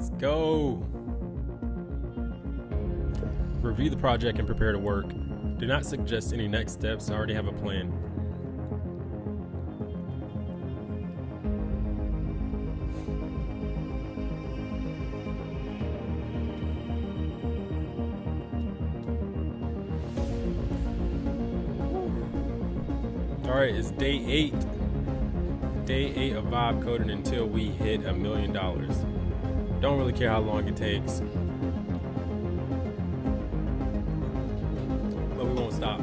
Let's go. Review the project and prepare to work. Do not suggest any next steps. I already have a plan. All right, it's day 8. Day 8 of vibe coding until we hit $1 million. Don't really care how long it takes, but we won't stop.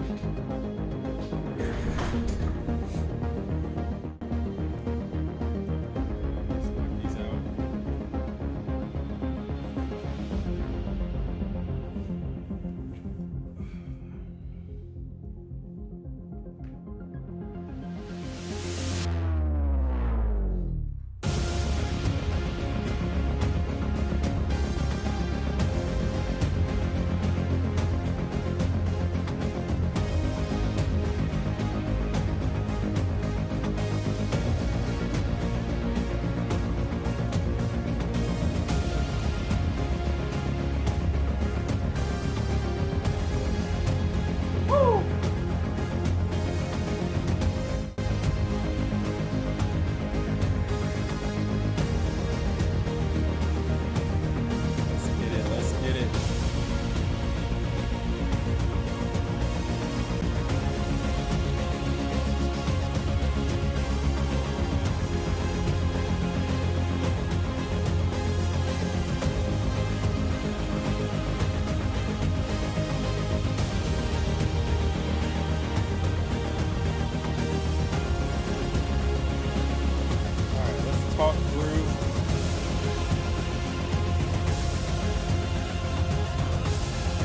Talk through.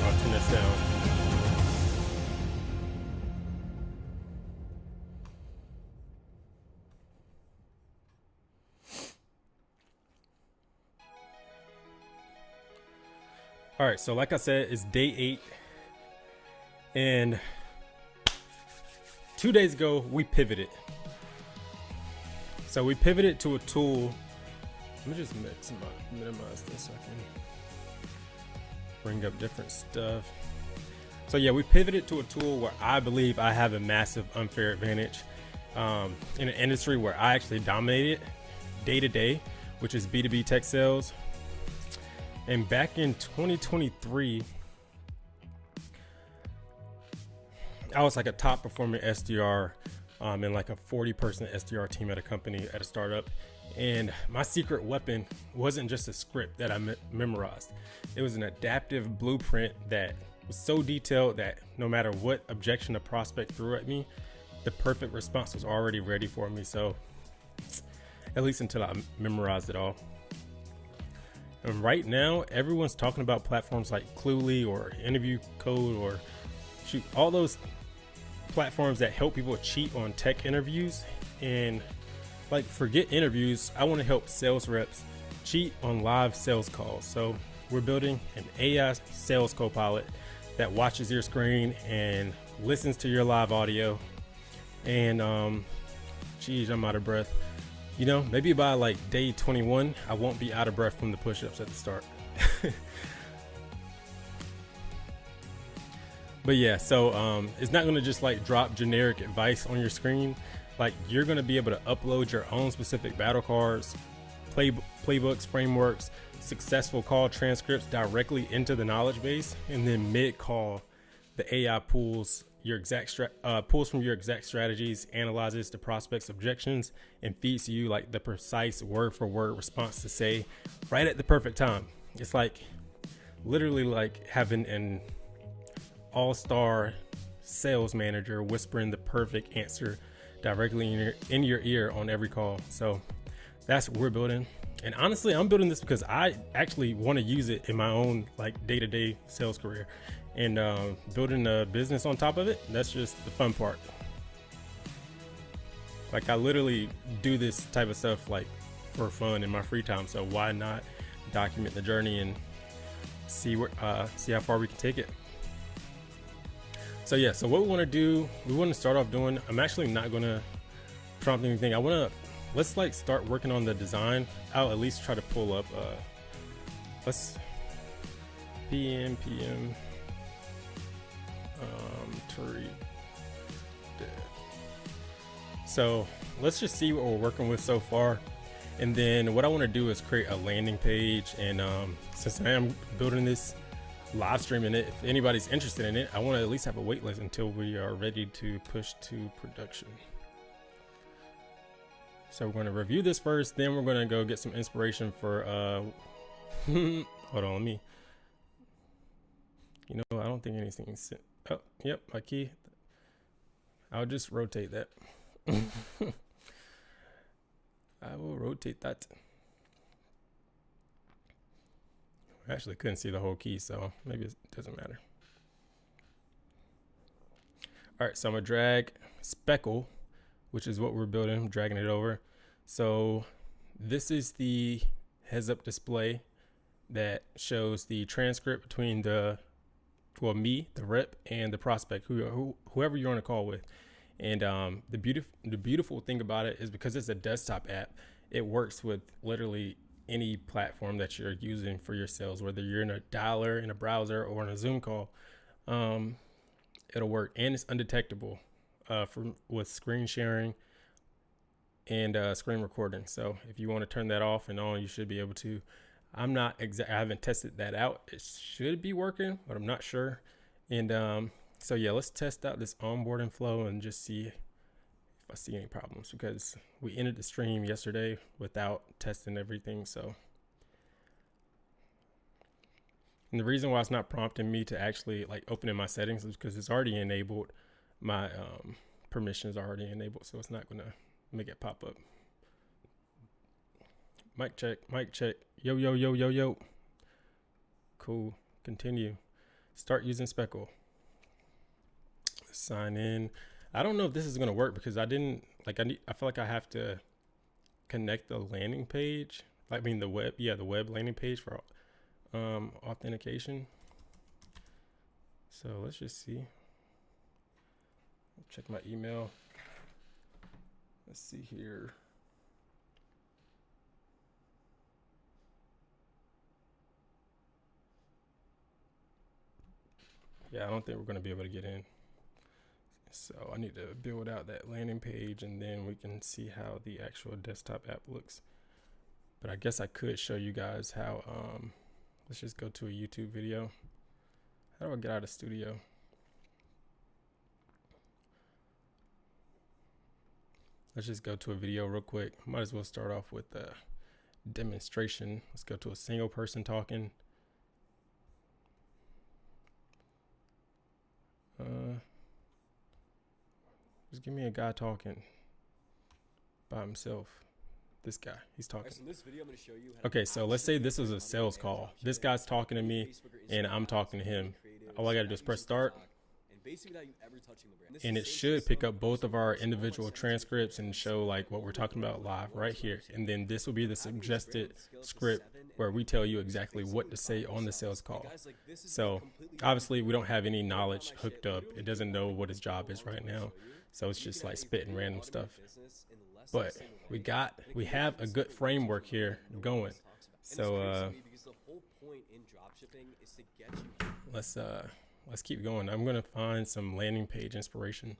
I'll turn this down. All right, so like I said, it's day 8, and 2 days ago we pivoted. So we pivoted to a tool. Let me just minimize this so I can bring up different stuff. So yeah, we pivoted to a tool where I believe I have a massive unfair advantage in an industry where I actually dominated day to day, which is B2B tech sales. And back in 2023, I was like a top performing SDR in like a 40-person SDR team at a company, at a startup. And my secret weapon wasn't just a script that I memorized. It was an adaptive blueprint that was so detailed that no matter what objection a prospect threw at me, the perfect response was already ready for me. So at least until I memorized it all. And right now, everyone's talking about platforms like Cluely or Interview Code or shoot, all those platforms that help people cheat on tech interviews. And like, forget interviews, I want to help sales reps cheat on live sales calls. So we're building an AI sales copilot that watches your screen and listens to your live audio. And geez, I'm out of breath. You know, maybe by like day 21, I won't be out of breath from the push-ups at the start. But yeah, so it's not gonna just like drop generic advice on your screen. Like, you're gonna be able to upload your own specific battle cards, playbooks, frameworks, successful call transcripts directly into the knowledge base, and then mid-call, the AI pulls from your exact strategies, analyzes the prospect's objections, and feeds you like the precise word-for-word response to say right at the perfect time. It's like literally like having an all-star sales manager whispering the perfect answer directly in your ear on every call. So that's what we're building. And honestly, I'm building this because I actually want to use it in my own like day-to-day sales career, and building a business on top of it. That's just the fun part. Like, I literally do this type of stuff like for fun in my free time. So why not document the journey and see how far we can take it. So yeah, so what we want to do, we want to start off doing, I'm actually not going to prompt anything. Let's like start working on the design. I'll at least try to pull up let's PM to read. So let's just see what we're working with so far. And then what I want to do is create a landing page. And since I am building this, live streaming it, if anybody's interested in it, I want to at least have a wait list until we are ready to push to production. So we're going to review this first, then we're going to go get some inspiration for hold on, I don't think anything's oh, yep, my key. I'll just rotate that. I will rotate that. I actually couldn't see the whole key, so maybe it doesn't matter. All right, so I'm gonna drag speckle, which is what we're building. I'm dragging it over. So this is the heads up display that shows the transcript between me, the rep, and the prospect, whoever you're on a call with. And the beautiful thing about it is because it's a desktop app, it works with literally any platform that you're using for your sales, whether you're in a dialer, in a browser, or in a Zoom call. It'll work, and it's undetectable with screen sharing and screen recording. So if you want to turn that off and on, you should be able to. I haven't tested that out. It should be working, but I'm not sure. And so yeah, let's test out this onboarding flow and just see if I see any problems, because we ended the stream yesterday without testing everything. So, and the reason why it's not prompting me to actually like open in my settings is because it's already enabled. My permissions are already enabled, so it's not gonna make it pop up. Mic check, mic check. Yo, yo, yo, yo, yo. Cool. Continue. Start using Speckle. Sign in. I don't know if this is going to work because I feel like I have to connect the landing page. The web landing page for authentication. So let's just see. Check my email. Let's see here. Yeah, I don't think we're going to be able to get in. So I need to build out that landing page, and then we can see how the actual desktop app looks. But I guess I could show you guys how, let's just go to a YouTube video. How do I get out of studio? Let's just go to a video real quick. Might as well start off with a demonstration. Let's go to a single person talking. Just give me a guy talking by himself. This guy, he's talking. So in this video, I'm going to show you how so let's say this is a sales call. This guy's talking to me and I'm talking to him. All I got to do is press start. And it should pick up both of our individual transcripts and show like what we're talking about live right here. And then this will be the suggested script where we tell you exactly what to say on the sales call. So obviously we don't have any knowledge hooked up. It doesn't know what his job is right now. So it's just like spitting random stuff. But we have a good framework here going. So let's keep going. I'm going to find some landing page inspiration.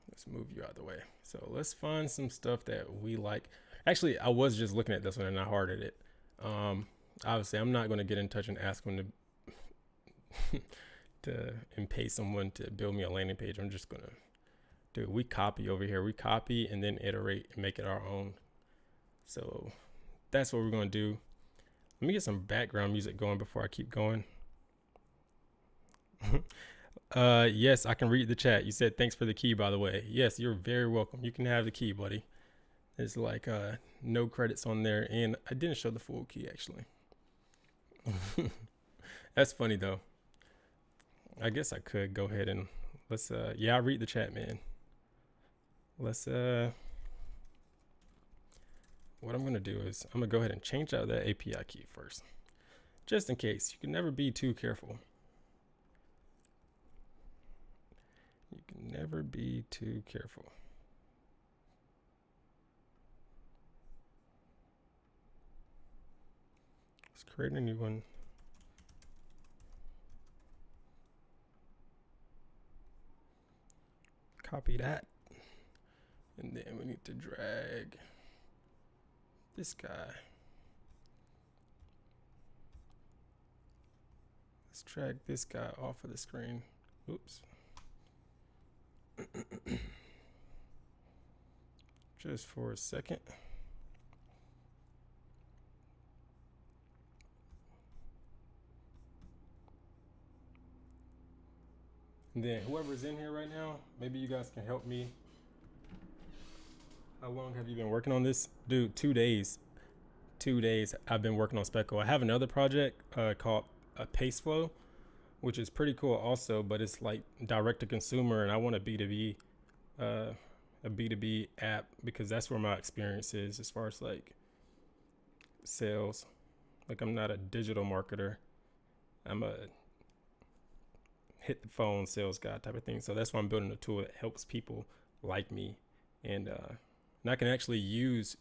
Let's move you out of the way. So let's find some stuff that we like. Actually, I was just looking at this one and I hearted it. Obviously, I'm not going to get in touch and ask them and pay someone to build me a landing page. I'm just going to do it. We copy over here. We copy and then iterate and make it our own. So that's what we're going to do. Let me get some background music going before I keep going. Yes, I can read the chat. You said thanks for the key, by the way. Yes, you're very welcome. You can have the key, buddy. There's like no credits on there, and I didn't show the full key actually. That's funny though. I guess I could go ahead and let's yeah, I'll read the chat, man. Let's what I'm gonna do is I'm gonna go ahead and change out that API key first, just in case. You can never be too careful. You can never be too careful. create a new one. Copy that. And then we need to drag this guy. Let's drag this guy off of the screen. Oops. Just for a second. And then whoever's in here right now, maybe you guys can help me. How long have you been working on this? Dude, 2 days. 2 days I've been working on Speckle. I have another project called Paceflow, which is pretty cool also, but it's like direct to consumer, and I want a B2B app because that's where my experience is as far as like sales. Like I'm not a digital marketer. I'm a hit the phone sales guy type of thing. So that's why I'm building a tool that helps people like me. And I can actually use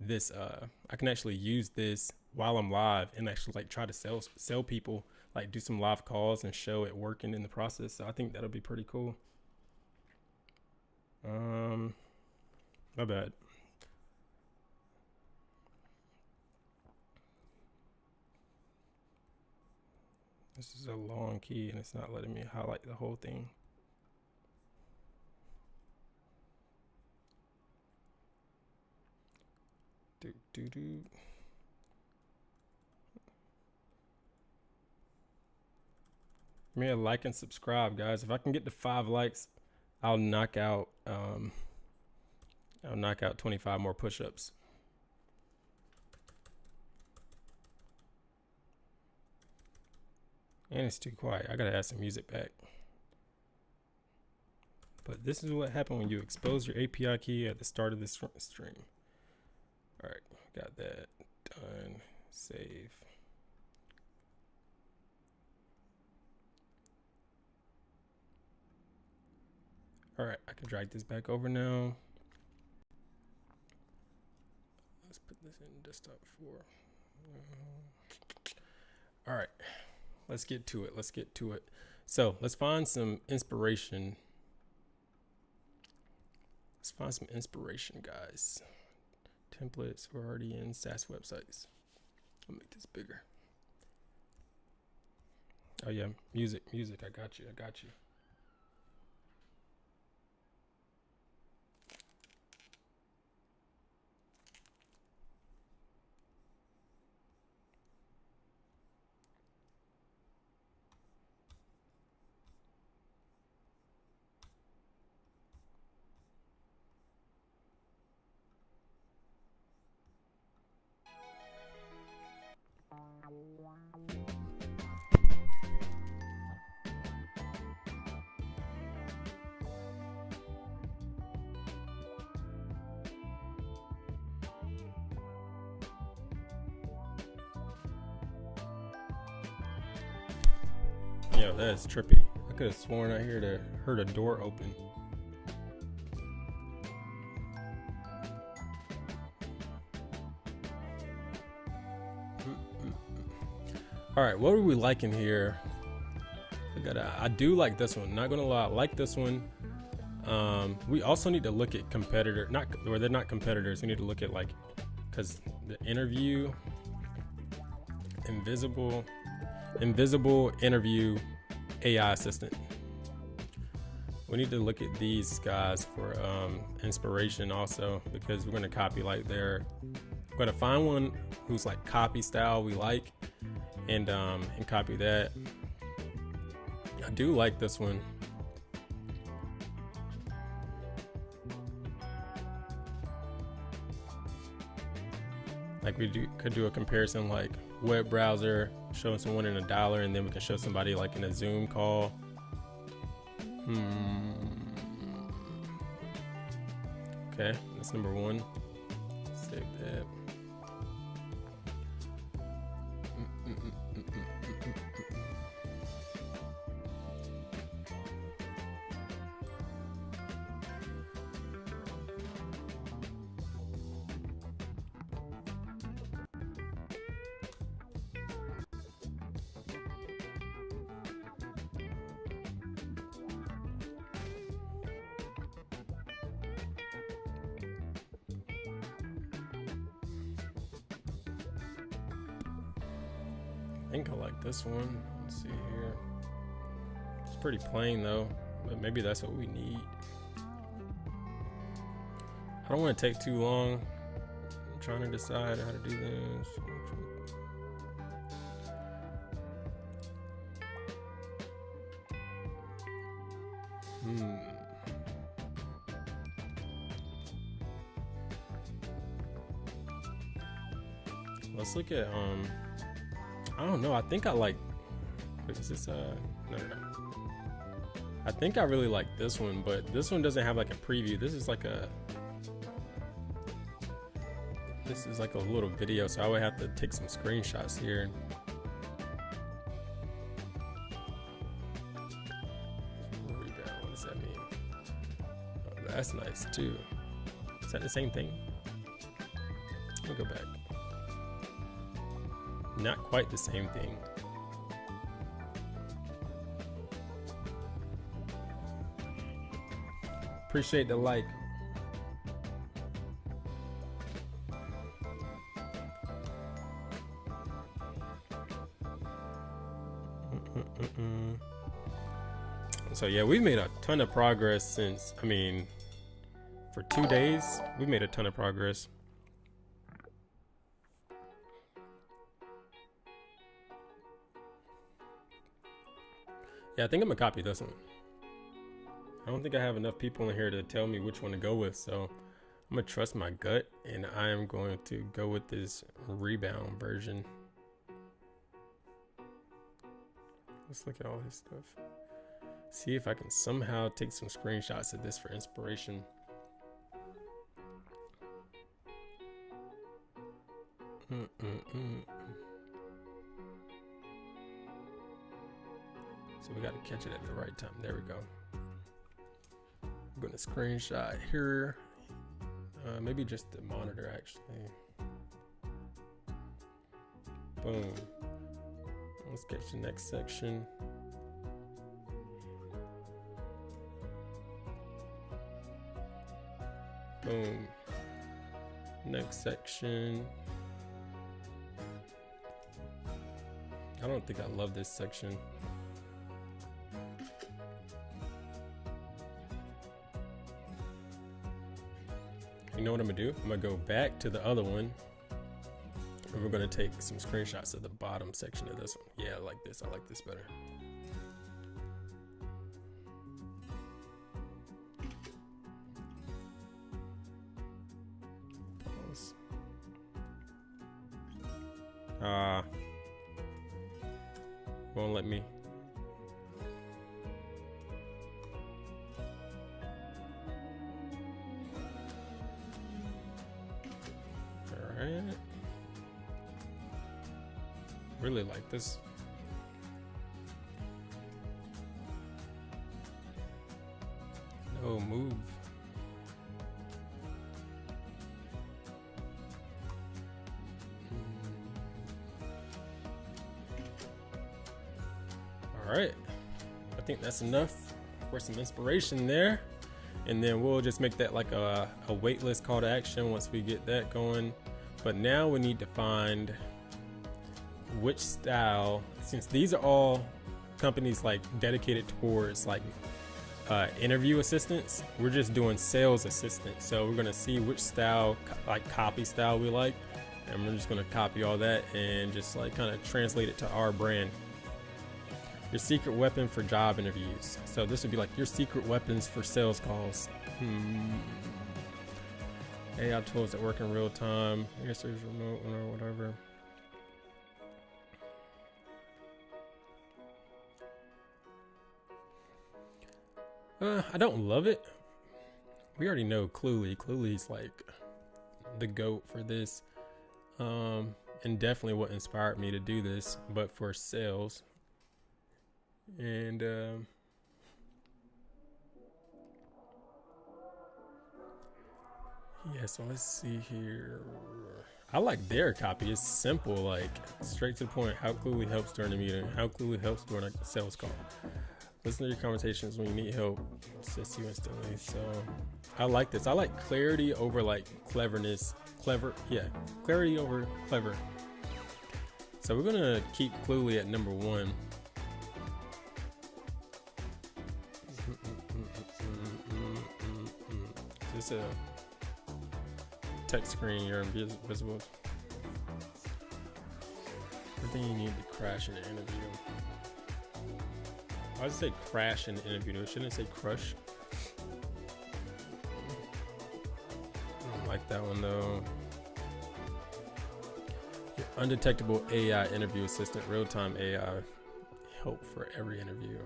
this. I can actually use this while I'm live and actually like try to sell people, like do some live calls and show it working in the process. So I think that'll be pretty cool. My bad. This is a long key and it's not letting me highlight the whole thing. Give me a like and subscribe, guys. If I can get to 5 likes, I'll knock out 25 more push-ups. And it's too quiet. I gotta add some music back. But this is what happened when you expose your API key at the start of this stream. All right, got that done. Save. All right, I can drag this back over now. Let's put this in desktop 4. All right, let's get to it. So let's find some inspiration. Guys. Templates, we're already in SaaS websites. I'll make this bigger. Oh yeah, music, I got you. Yo, that is trippy. I could have sworn I heard a door open. All right, what are we liking here? I do like this one. Not gonna lie, I like this one. We also need to look at they're not competitors. We need to look at because the interview, invisible interview AI assistant. We need to look at these guys for inspiration also, because we're gonna copy we're gonna find one who's like copy style we like, and copy that. I do like this one. Like could do a comparison, like web browser showing someone in $1, and then we can show somebody like in a Zoom call. Okay, that's number 1. Save that. think I like this one. Let's see here. It's pretty plain though, but maybe that's what we need. I don't want to take too long. I'm trying to decide how to do this. Let's look at I don't know. I think I like. Wait, is this no. I think I really like this one, but this one doesn't have like a preview. This is like a little video, so I would have to take some screenshots here. What does that mean? Oh, that's nice too. Is that the same thing? Let me go back. Not quite the same thing. Appreciate the like. So yeah, we made a ton of progress since, I mean, for 2 days, we made a ton of progress. Yeah, I think I'm gonna copy this one. I don't think I have enough people in here to tell me which one to go with, so I'm gonna trust my gut and I am going to go with this rebound version. Let's look at all this stuff. See if I can somehow take some screenshots of this for inspiration. So we got to catch it at the right time. There we go. I'm going to screenshot here. Maybe just the monitor actually. Boom. Let's catch the next section. Boom. Next section. I don't think I love this section. You know what I'm gonna do? I'm gonna go back to the other one and we're gonna take some screenshots of the bottom section of this one. Yeah, I like this. I like this better. Pause. Won't let me. Really like this. No move. All right, I think that's enough for some inspiration there, and then we'll just make that like a waitlist call to action once we get that going. But now we need to find which style, since these are all companies like dedicated towards like interview assistants, we're just doing sales assistants. So we're gonna see which style, like copy style we like, and we're just gonna copy all that and just like kind of translate it to our brand. Your secret weapon for job interviews. So this would be like your secret weapons for sales calls. AI tools that work in real time. I guess there's remote or whatever. I don't love it. We already know Cluely. Cluely's like the GOAT for this. And definitely what inspired me to do this, but for sales. And yeah, so let's see here. I like their copy. It's simple, like straight to the point. How Cluely helps during the meeting. How Cluely helps during a sales call. Listen to your conversations when you need help. Assist you instantly. So I like this. I like clarity over like cleverness. Clarity over clever. So we're gonna keep Cluely at number 1. Is this a text screen? You're invisible. Everything you need to crash in an interview. I would say crash in an interview. Shouldn't it say crush? I don't like that one though. Your undetectable AI interview assistant, real-time AI help for every interview.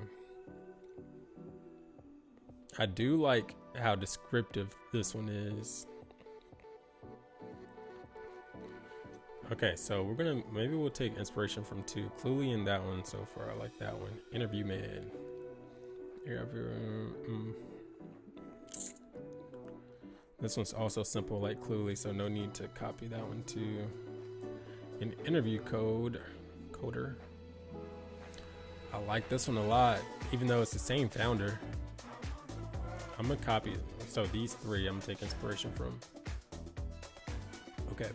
I do like how descriptive this one is. Okay, so we're gonna, maybe we'll take inspiration from 2. Cluely in that one so far. I like that one. Interview man. This one's also simple like Cluely, so no need to copy that one too. An interview coder. I like this one a lot, even though it's the same founder. I'm gonna copy it. So these 3 I'm gonna take inspiration from. Okay.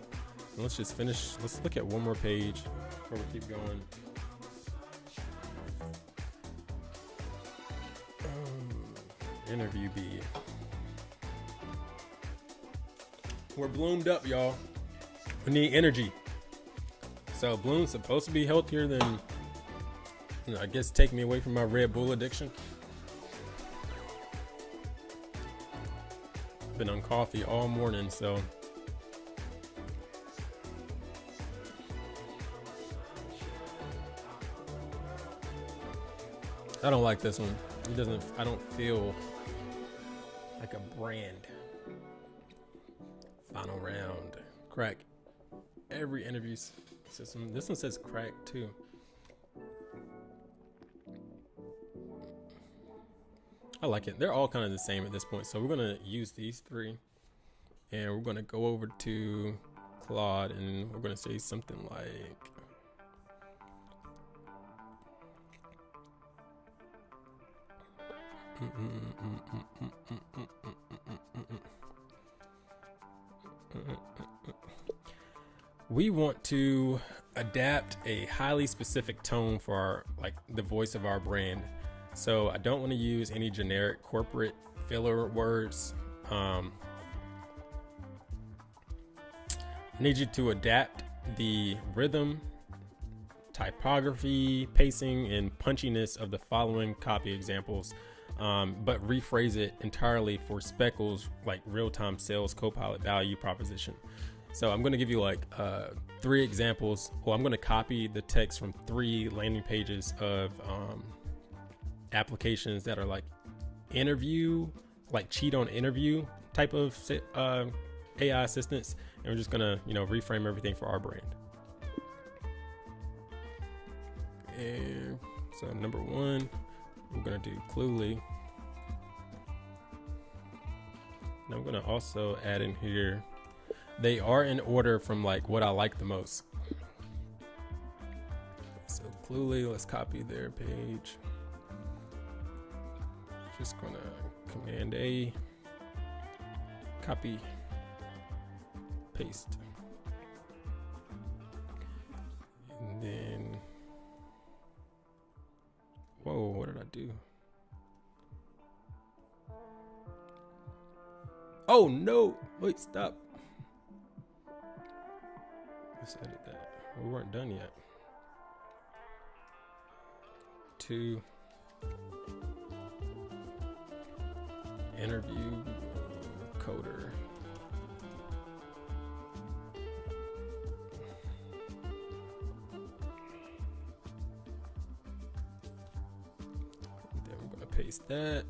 Let's just finish. Let's look at one more page before we keep going. Interview B. We're bloomed up, y'all. We need energy. So Bloom's supposed to be healthier than, I guess, take me away from my Red Bull addiction. Been on coffee all morning, so. I don't like this one. It doesn't, I don't feel like a brand. Final round. Crack every interview system. This one says crack too. I like it. They're all kind of the same at this point. So we're going to use these 3 and we're going to go over to Claude and we're going to say something like, we want to adapt a highly specific tone for our, like, the voice of our brand. So I don't want to use any generic corporate filler words. I need you to adapt the rhythm, typography, pacing, and punchiness of the following copy examples, but rephrase it entirely for Speckle's like real-time sales copilot value proposition. So I'm going to give you like 3 examples. Well, I'm going to copy the text from 3 landing pages of applications that are like interview, like cheat on interview type of AI assistants, and we're just gonna, reframe everything for our brand. And so number 1, we're gonna do Cluely. And I'm gonna also add in here, they are in order from like what I like the most. So Cluely, let's copy their page. Just gonna Command A, copy, paste. And then, whoa, what did I do? Oh no, wait, stop. Let's edit that. We weren't done yet. 2. Interview coder. Then we're going to paste that.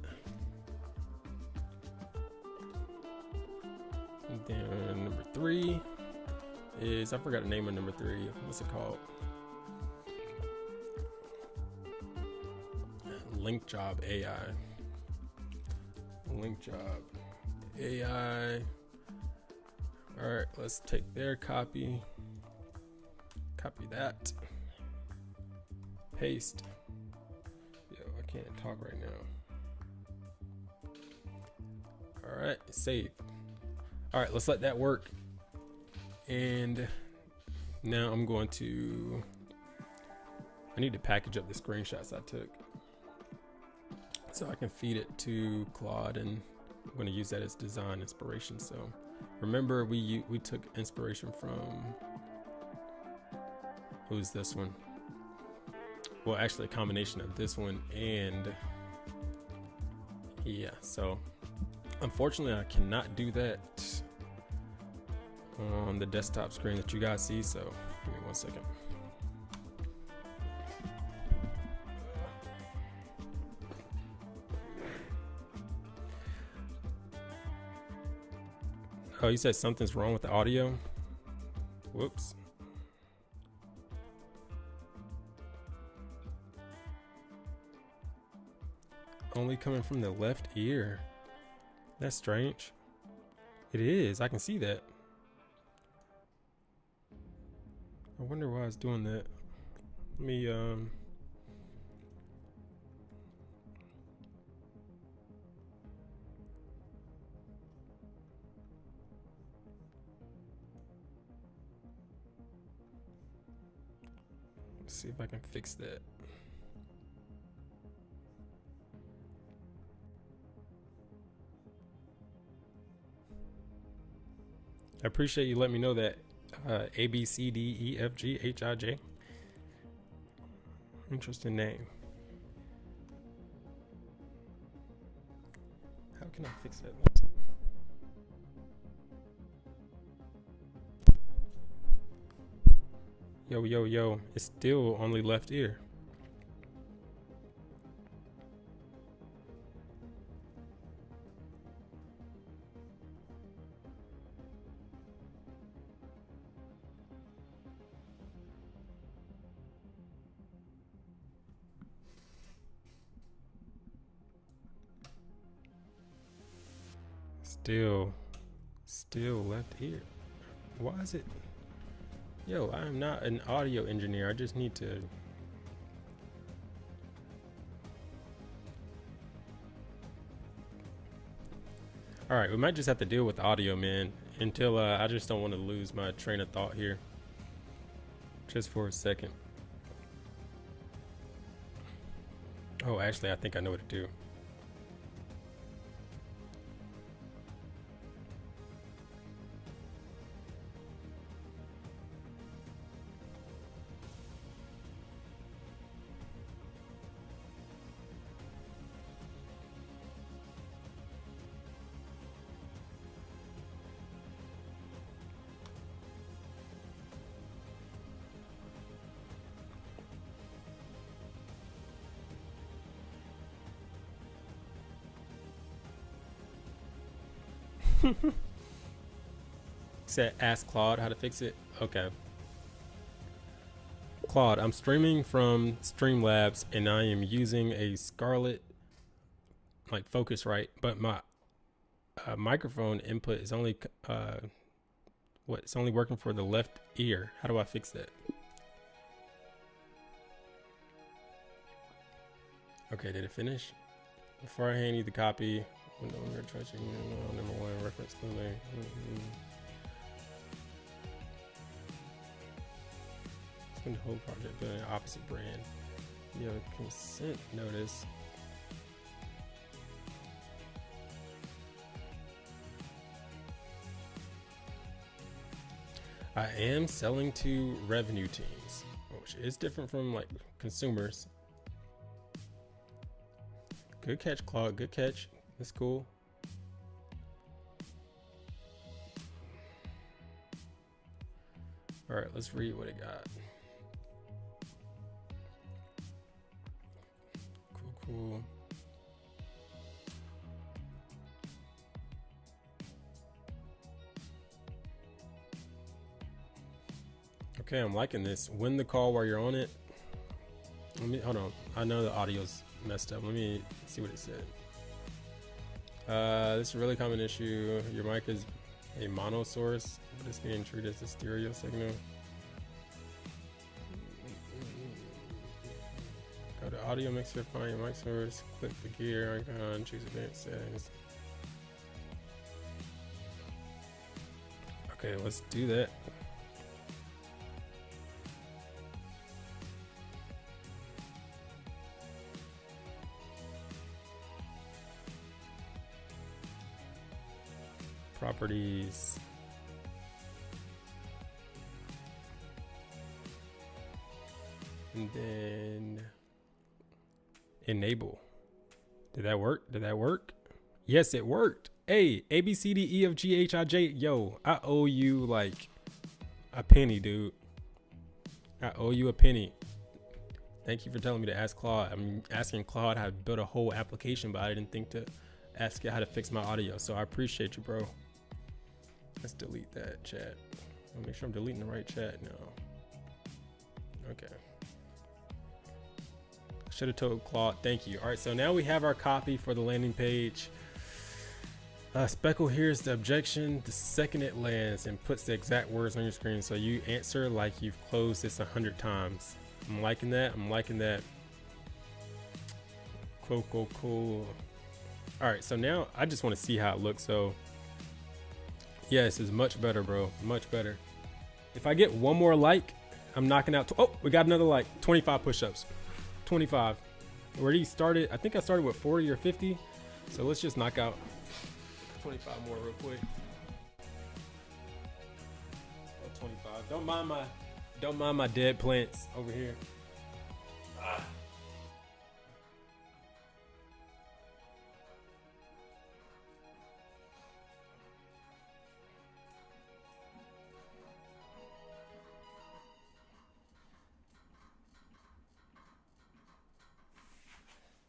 And then number 3 is, I forgot the name of number 3. What's it called? Link job AI. Link job AI. All right, let's take their copy that, paste. Yo, I can't talk right now. All right, save. All right, let's let that work. And now I'm going to I need to package up the screenshots I took so I can feed it to Claude, and I'm going to use that as design inspiration. So remember, we took inspiration from, who's this one? Well, actually a combination of this one and yeah. So unfortunately I cannot do that on the desktop screen that you guys see. So give me 1 second. Oh, you said something's wrong with the audio? Whoops. Only coming from the left ear. That's strange. It is. I can see that. I wonder why it's doing that. Let me see if I can fix that. I appreciate you letting me know that. A, B, C, D, E, F, G, H, I, J. Interesting name. How can I fix that? Yo, yo, yo. It's still only left ear. Still left ear. Why is it? Yo, I am not an audio engineer. I just need to. All right, we might just have to deal with the audio, man, until I just don't want to lose my train of thought here. Just for a second. Oh, actually, I think I know what to do. Said ask Claude how to fix it. Okay. Claude, I'm streaming from Streamlabs and I am using a Scarlett like Focusrite, but my microphone input is only it's only working for the left ear. How do I fix that? Okay, did it finish? Before I hand you the copy, window under tracing, number one reference clearly. Spend the whole project building an opposite brand. You have a consent notice. I am selling to revenue teams, which is different from like consumers. Good catch, Claude. Good catch. That's cool. All right, let's read what it got. Cool. Okay, I'm liking this. Win the call while you're on it. Hold on. I know the audio's messed up. Let me see what it said. This is a really common issue. Your mic is a mono source, but it's being treated as a stereo signal. Go to audio mixer, find your mic source, click the gear icon, choose advanced settings. Okay, let's do that. properties. And then enable. Did that work? Did that work? Yes, it worked. Hey, A, B, C, D, E, F, G, H, I, J. Yo, I owe you like a penny, dude. I owe you a penny. Thank you for telling me to ask Claude. I'm asking Claude how to build a whole application, but I didn't think to ask it how to fix my audio. So I appreciate you, bro. Let's delete that chat. I'll make sure I'm deleting the right chat now. Okay. Should have told Claude. Thank you. All right, so now we have our copy for the landing page. Speckle here's the objection the second it lands and puts the exact words on your screen. So you answer like you've closed this 100 times. I'm liking that. I'm liking that. Cool. All right, so now I just want to see how it looks. So yeah, this is much better, bro. Much better. If I get one more like, I'm knocking out. Oh, we got another like 25 push-ups. 25. Already started. I think I started with 40 or 50. So let's just knock out 25 more real quick. Oh, 25. Don't mind my dead plants over here.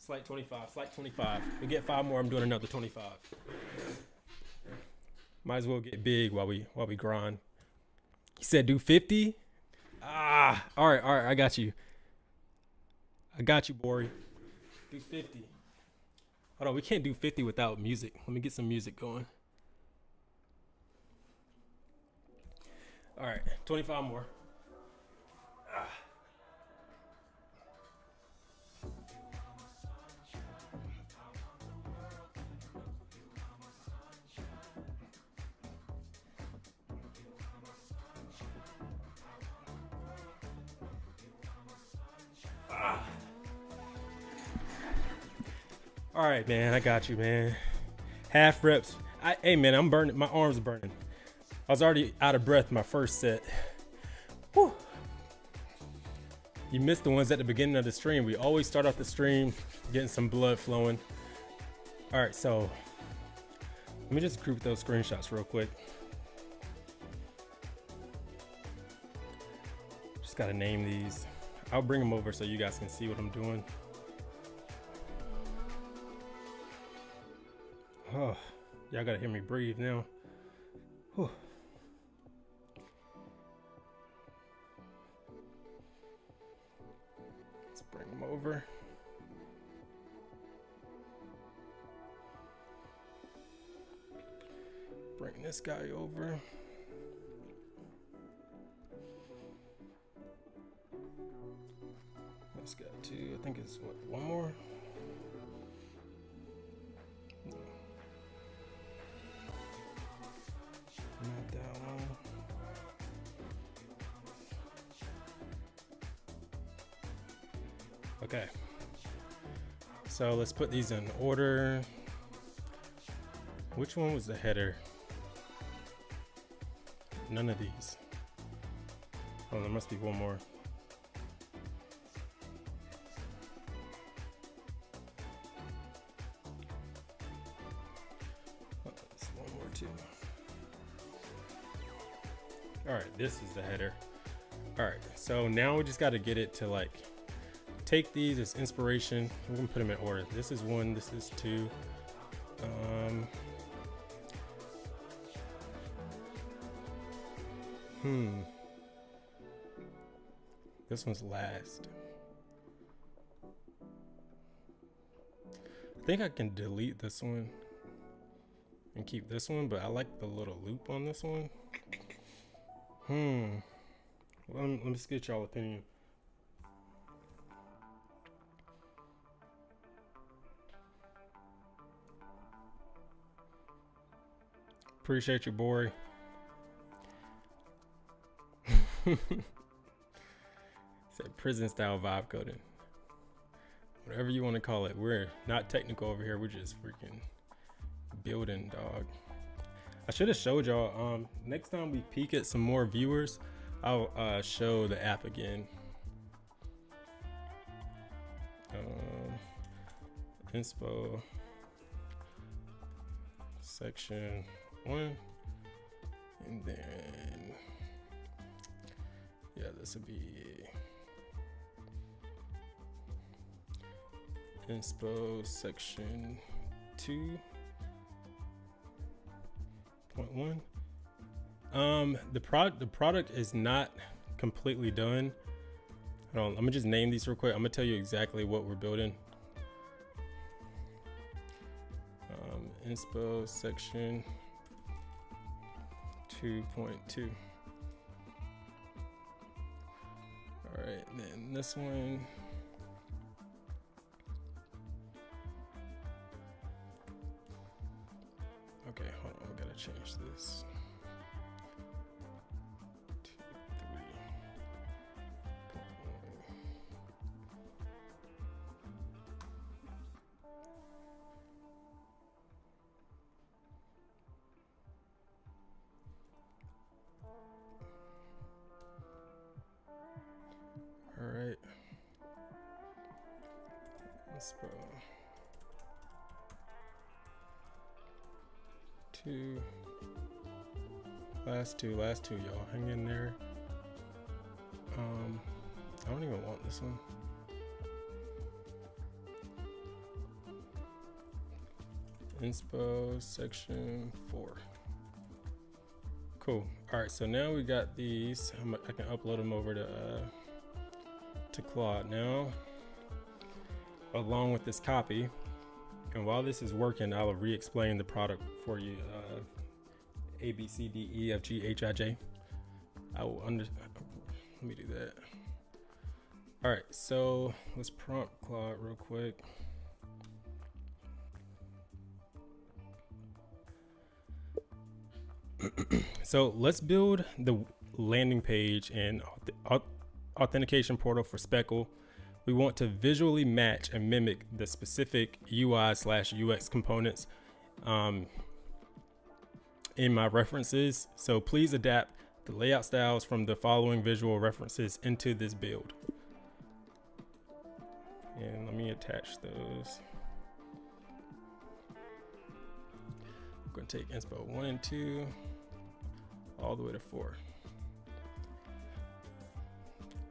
Slight 25. We get 5 more. I'm doing another 25. Might as well get big while we grind. He said do 50. All right. I got you, Bori. Do 50. Hold on, we can't do 50 without music. Let me get some music going. All right, 25 more. All right, man, I got you, man. Half reps. Hey, man, I'm burning. My arms are burning. I was already out of breath my first set. Whew. You missed the ones at the beginning of the stream. We always start off the stream getting some blood flowing. All right, so let me just group those screenshots real quick. Just got to name these. I'll bring them over so you guys can see what I'm doing. Oh, y'all gotta hear me breathe now. Whew. Let's bring them over. Bring this guy over. This guy too. I think it's what, one more? Not that one. Okay. So let's put these in order. Which one was the header? None of these. Oh, there must be one more. Oh, there's one more too. All right, this is the header. All right, so now we just got to get it to like take these as inspiration. We're gonna put them in order. This is 1, this is 2. This one's last. I think I can delete this one and keep this one, but I like the little loop on this one. Well, let me just get y'all opinion. Appreciate you, boy. Said prison style vibe coding. Whatever you want to call it. We're not technical over here. We're just freaking building, dog. I should have showed y'all. Next time we peek at some more viewers, I'll show the app again. Inspo section 1, and then yeah, this would be inspo section 2.1. The product is not completely done. Hold on, let me just name these real quick. I'm gonna tell you exactly what we're building. Inspo section 2.2. All right, and then this one. Okay, hold on, we gotta change this. 2, 3.1. All right. Inspo 2. Last two, y'all. Hang in there. I don't even want this one. Inspo section 4. Cool. All right, so now we got these. I can upload them over to Claude now, along with this copy. And while this is working, I'll re-explain the product for you. A, B, C, D, E, F, G, H, I, J. Let me do that. All right, so let's prompt Claude real quick. So let's build the landing page and authentication portal for Speckle. We want to visually match and mimic the specific UI/UX components in my references. So please adapt the layout styles from the following visual references into this build. And let me attach those. I'm going to take inspo 1 and 2 all the way to 4.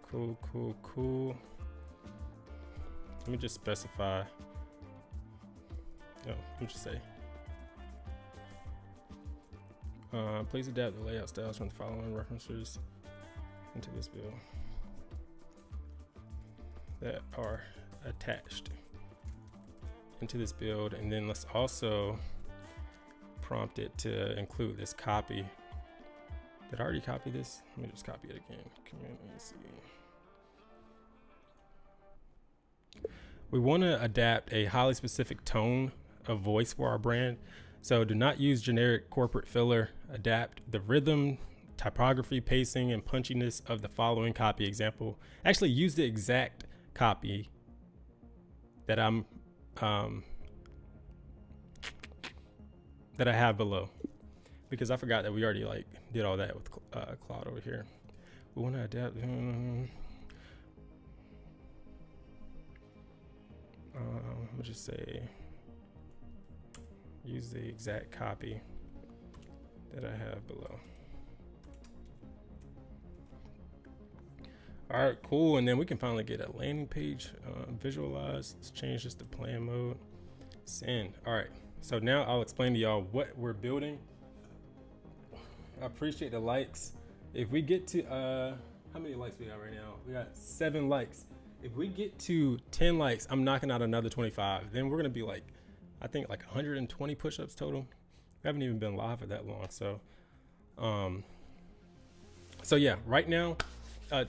Cool. Let me just specify. No, let me just say. Please adapt the layout styles from the following references into this build that are attached into this build. And then let's also prompt it to include this copy. Did I already copy this? Let me just copy it again. Command C. We want to adapt a highly specific tone of voice for our brand. So do not use generic corporate filler. Adapt the rhythm, typography, pacing, and punchiness of the following copy example. Actually use the exact copy that I have below, because I forgot that we already did all that with Claude over here. We want to adapt. I'll just say use the exact copy that I have below. All right, cool. And then we can finally get a landing page visualized. Let's change this to plan mode. Send. All right. So now I'll explain to y'all what we're building. I appreciate the likes. If we get to how many likes we got right now? We got 7 likes. If we get to 10 likes, I'm knocking out another 25. Then we're gonna be I think 120 push-ups total. We haven't even been live for that long. So yeah, right now,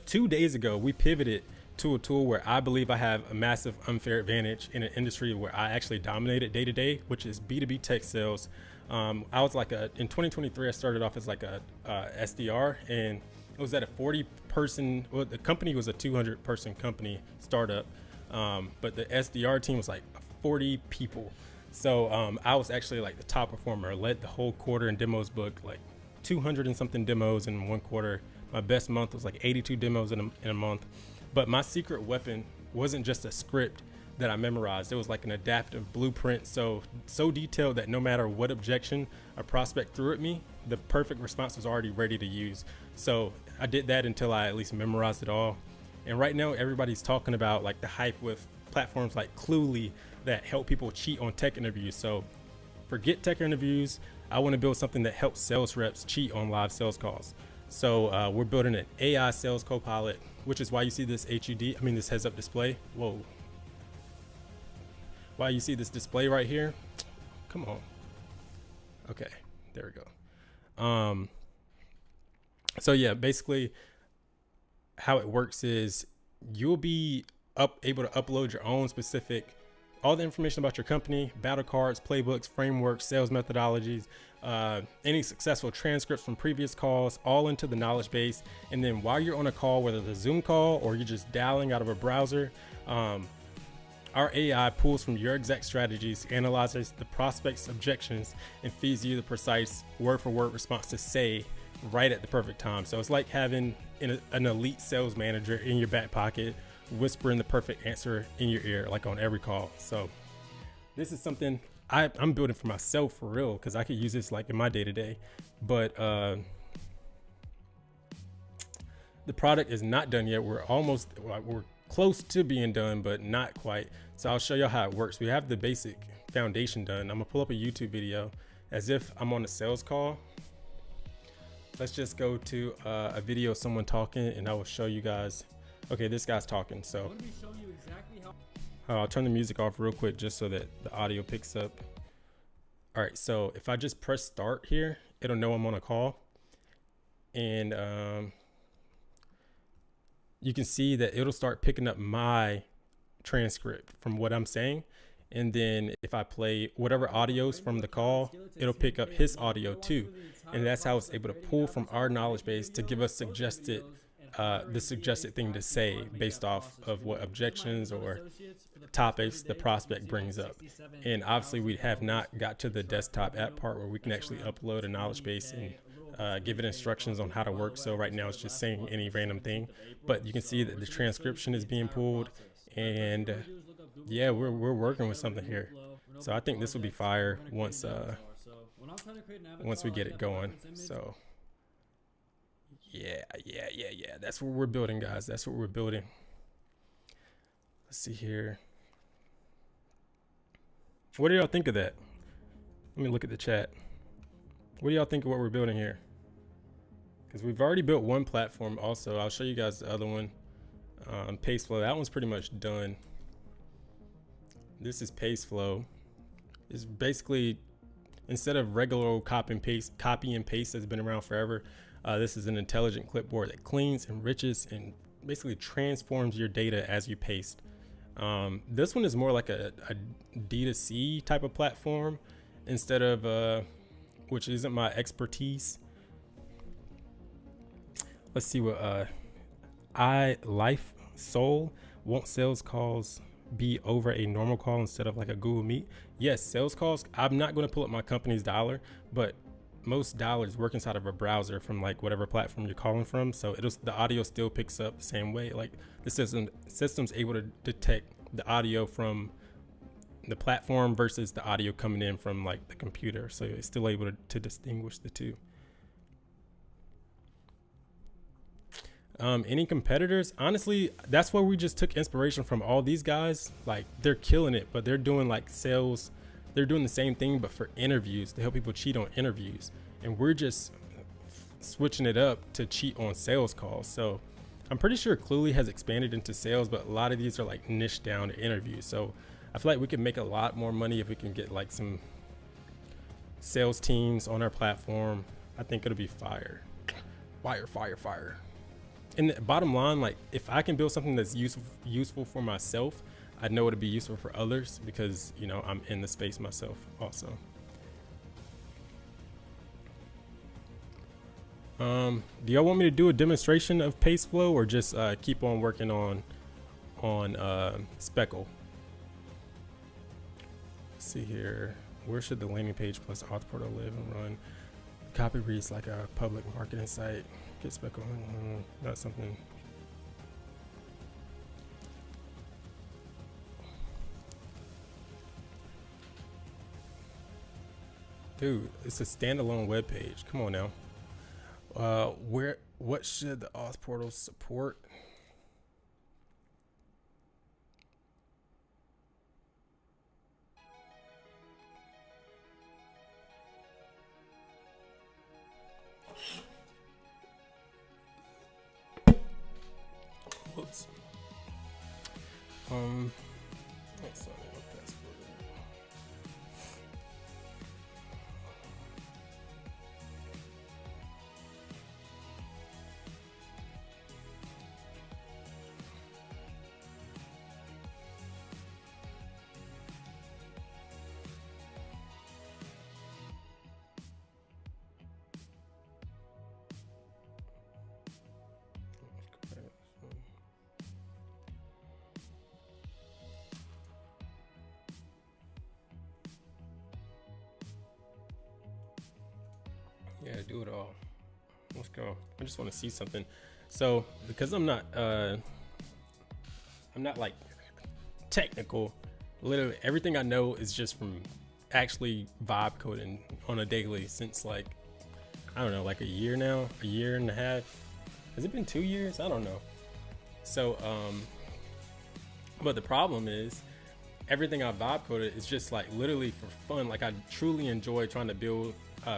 2 days ago, we pivoted to a tool where I believe I have a massive unfair advantage in an industry where I actually dominated day to day, which is B2B tech sales. I was in 2023, I started off as a SDR, and it was at a 40-person, well, the company was a 200-person company startup, but the SDR team was 40 people. So I was actually like the top performer, led the whole quarter in demos book, like 200 and something demos in one quarter. My best month was like 82 demos in a month. But my secret weapon wasn't just a script that I memorized. It was like an adaptive blueprint, so detailed that no matter what objection a prospect threw at me, the perfect response was already ready to use. So I did that until I at least memorized it all. And right now everybody's talking about like the hype with platforms like Cluely that help people cheat on tech interviews. So forget tech interviews. I want to build something that helps sales reps cheat on live sales calls. So we're building an AI sales copilot, which is why you see this this heads up display. Whoa. Why you see this display right here. Come on. Okay, there we go. So yeah, basically how it works is you'll be able to upload your own specific, all the information about your company, battle cards, playbooks, frameworks, sales methodologies, any successful transcripts from previous calls, all into the knowledge base. And then while you're on a call, whether it's a Zoom call or you're just dialing out of a browser, our AI pulls from your exact strategies, analyzes the prospect's objections, and feeds you the precise word-for-word response to say right at the perfect time. So it's like having an elite sales manager in your back pocket, whispering the perfect answer in your ear, like on every call. So this is something I'm building for myself for real, because I could use this like in my day-to-day. But the product is not done yet. We're close to being done, but not quite. So I'll show you how it works. We have the basic foundation done. I'm gonna pull up a YouTube video as if I'm on a sales call. Let's just go to a video of someone talking, and I will show you guys. Okay, this guy's talking. So I'll turn the music off real quick just so that the audio picks up. All right, so if I just press start here, it'll know I'm on a call. And you can see that it'll start picking up my transcript from what I'm saying. And then if I play whatever audios from the call, it'll pick up his audio too. And that's how it's able to pull from our knowledge base to give us the suggested thing to say based off of what objections or topics the prospect brings up. And obviously we have not got to the desktop app part where we can actually upload a knowledge base and give it instructions on how to work. So right now it's just saying any random thing, but you can see that the transcription is being pulled, and yeah, we're working with something here. So I think this will be fire once we get it going. So yeah, that's what we're building, guys. That's what we're building. Let's see here. What do y'all think of that? Let me look at the chat. What do y'all think of what we're building here? Because we've already built one platform also. I'll show you guys the other one. Paceflow, that one's pretty much done. This is Paceflow. It's basically, instead of regular old copy and paste that's been around forever, this is an intelligent clipboard that cleans, enriches, and basically transforms your data as you paste. This one is more like a D2C type of platform instead of, which isn't my expertise. Let's see what Life Soul, won't sales calls be over a normal call instead of like a Google Meet? Yes, sales calls. I'm not going to pull up my company's dialer, but most dialers work inside of a browser from like whatever platform you're calling from. So the audio still picks up the same way. Like the system's able to detect the audio from the platform versus the audio coming in from like the computer. So it's still able to distinguish the two. Any competitors? Honestly, that's where we just took inspiration from all these guys. Like they're killing it, but they're doing like sales. They're doing the same thing, but for interviews, to help people cheat on interviews. And we're just switching it up to cheat on sales calls. So I'm pretty sure Cluely has expanded into sales, but a lot of these are like niche down to interviews. So I feel like we could make a lot more money if we can get like some sales teams on our platform. I think it'll be fire. Fire. And the bottom line, like if I can build something that's useful for myself, I know it'll be useful for others because, you know, I'm in the space myself also. Do y'all want me to do a demonstration of Paceflow or just keep on working on Speckle? Let's see here. Where should the landing page plus auth portal live and run? Copy reads like a public marketing site. Get spec on. That's something. Dude, it's a standalone web page. Come on now. What should the auth portal support? Whoops. That's not a password. Yeah, do it all. Let's go. I just want to see something. So because I'm not like technical, literally everything I know is just from actually vibe coding on a daily since like, I don't know, like a year now, a year and a half. Has it been 2 years? I don't know. So, but the problem is everything I vibe coded is just like literally for fun. Like I truly enjoy trying to build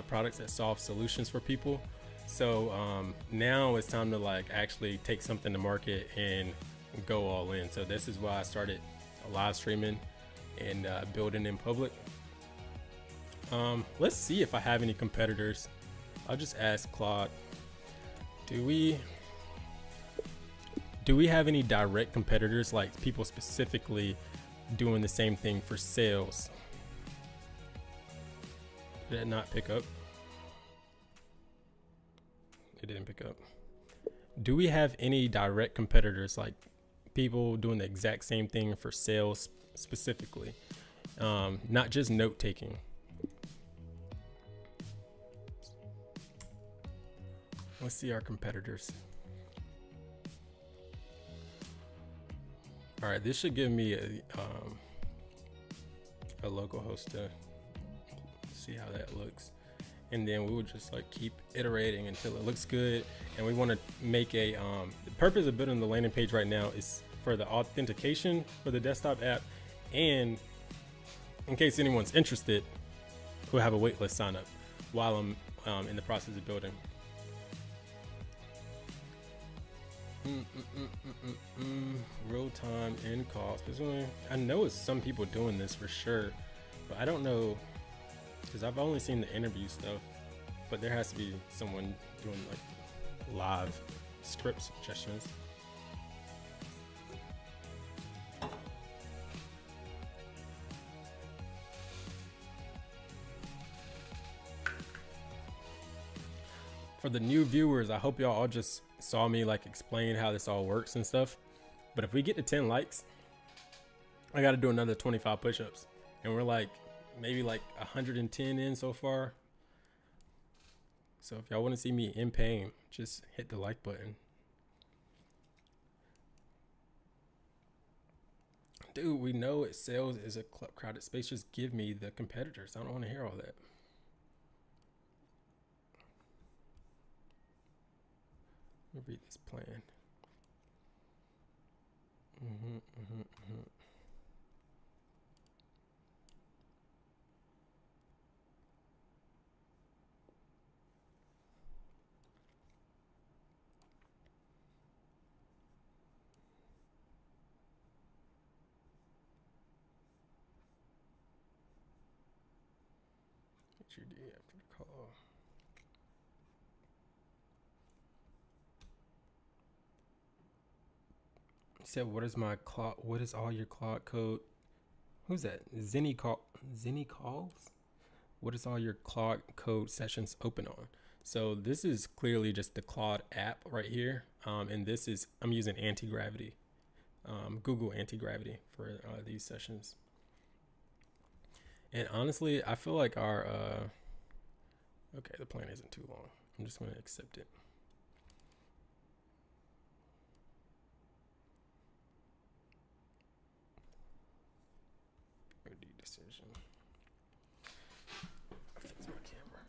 products that solve solutions for people. So now it's time to like actually take something to market and go all in. So this is why I started live streaming and building in public. Let's see if I have any competitors. I'll just ask Claude, do we have any direct competitors, like people specifically doing the same thing for sales? Did it not pick up? It didn't pick up. Do we have any direct competitors, like people doing the exact same thing for sales specifically? Not just note taking. Let's see our competitors. All right, this should give me a local host to see how that looks, and then we will just like keep iterating until it looks good. And we want to make a the purpose of building the landing page right now is for the authentication for the desktop app, and in case anyone's interested, we'll have a waitlist sign up while I'm in the process of building. Real time in cost. I know it's some people doing this for sure, but I don't know, because I've only seen the interview stuff, but there has to be someone doing like live script suggestions. For the new viewers, I hope y'all all just saw me like explain how this all works and stuff. But if we get to 10 likes, I got to do another 25 push-ups, and we're like maybe like 110 in so far. So if y'all want to see me in pain, just hit the like button. Dude, we know it sales is a crowded space. Just give me the competitors. I don't want to hear all that. Let me read this plan. What you do after the call? Said, what is my Claude? What is all your Claude Code? Who's that? Zenny calls? What is all your Claude Code sessions open on? So this is clearly just the Claude app right here, and this is, I'm using anti-gravity, Google anti-gravity for these sessions. And honestly, I feel like our okay, the plan isn't too long. I'm just going to accept it. Decision. I'll fix my camera.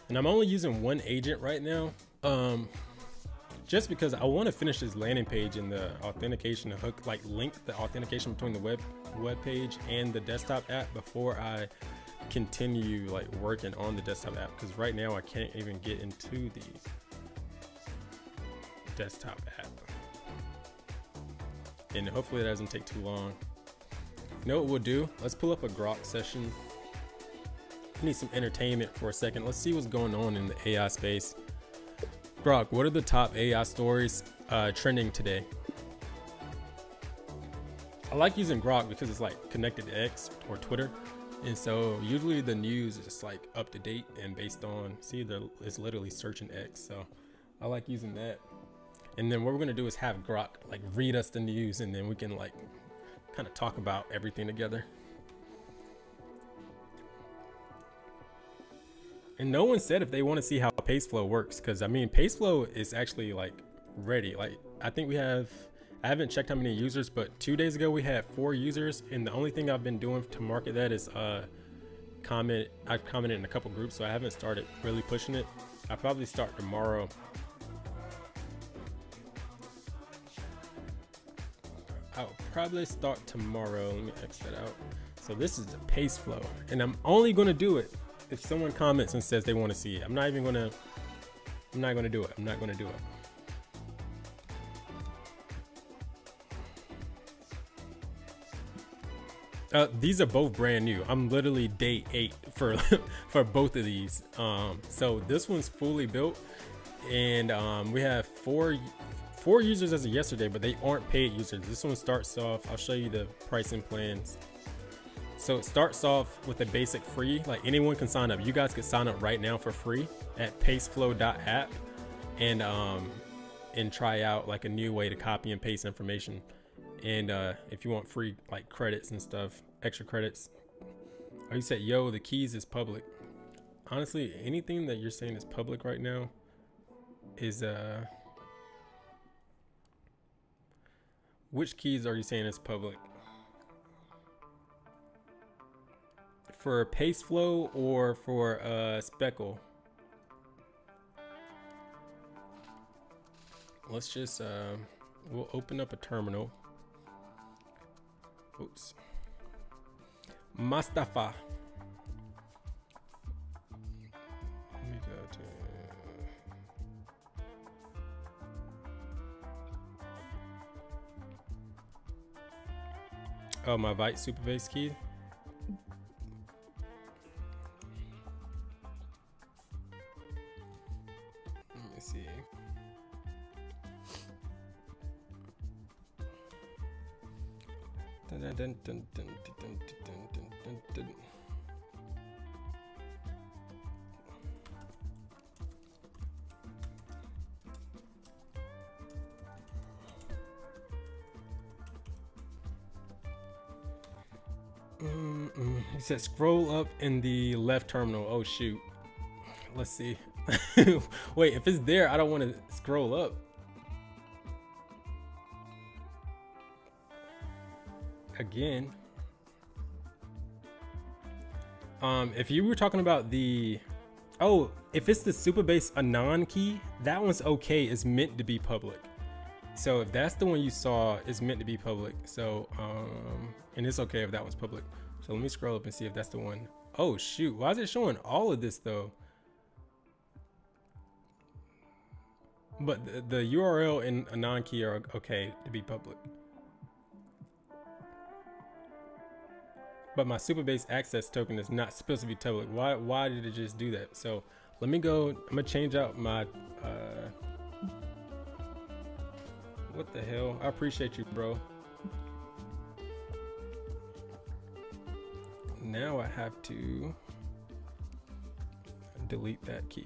And I'm only using one agent right now. Just because I want to finish this landing page and the authentication to hook, like link the authentication between the web page and the desktop app before I continue like working on the desktop app. Because right now I can't even get into the desktop app. And hopefully that doesn't take too long. You know what we'll do? Let's pull up a Grok session. I need some entertainment for a second. Let's see what's going on in the AI space. Grok, what are the top AI stories trending today? I like using Grok because it's like connected to X or Twitter. And so usually the news is like up to date and based on, see, it's literally searching X. So I like using that. And then what we're going to do is have Grok like read us the news, and then we can like kind of talk about everything together. And no one said if they want to see how Paceflow works, because I mean Paceflow is actually like ready. Like I think I haven't checked how many users, but 2 days ago we had 4 users, and the only thing I've been doing to market that is I've commented in a couple groups, so I haven't started really pushing it. I'll probably start tomorrow. I'll probably start tomorrow. Let me X that out. So this is the Paceflow, and I'm only going to do it if someone comments and says they want to see it. I'm not going to do it. I'm not going to do it. These are both brand new. I'm literally day 8 for for both of these. So this one's fully built, and we have four users as of yesterday, but they aren't paid users. This one starts off, I'll show you the pricing plans. So it starts off with a basic free, like anyone can sign up. You guys can sign up right now for free at paceflow.app and try out like a new way to copy and paste information. And if you want free like credits and stuff, extra credits. Oh, you said, yo, the keys is public. Honestly, anything that you're saying is public right now is which keys are you saying is public? For Paceflow or for Speckle? Let's just we'll open up a terminal. Oops. Mustafa. Let me go to my Vite Superbase key. Let me see. Dun, dun, dun, dun, dun, dun, dun, dun, dun. He said scroll up in the left terminal. Oh shoot. Let's see. Wait, if it's there, I don't want to scroll up. Again. If you were talking about the, oh, if it's the Superbase Anon key, that one's okay. It's meant to be public. So if that's the one you saw, it's meant to be public. So, and it's okay if that one's public. So let me scroll up and see if that's the one. Oh shoot, why is it showing all of this though? But the URL and Anon key are okay to be public. But my Superbase access token is not supposed to be public. Why did it just do that? So let me go, I'm gonna change out my, What the hell? I appreciate you, bro. Now I have to delete that key.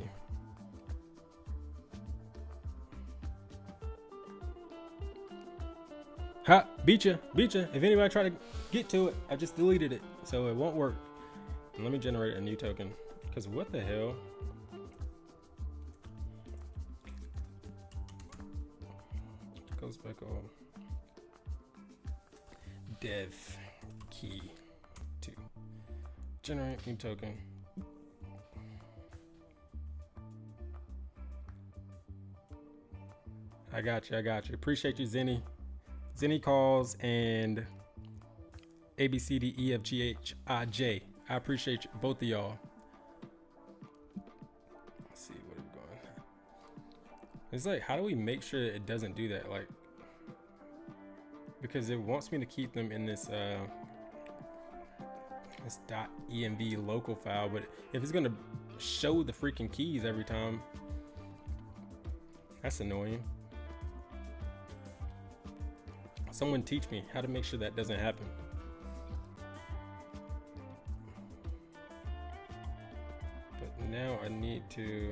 Ha! Beat ya! Beat ya! If anybody try to get to it, I just deleted it, so it won't work. And let me generate a new token. Because what the hell? Goes back on. Dev key 2. Generate new token. I got you. Appreciate you, Zenny. Zenny calls and ABCDEFGHIJ. I appreciate you, both of y'all. Let's see what we're going. It's like, how do we make sure it doesn't do that? Like, because it wants me to keep them in this this .env local file, but if it's gonna show the freaking keys every time, that's annoying. Someone teach me how to make sure that doesn't happen. But now I need to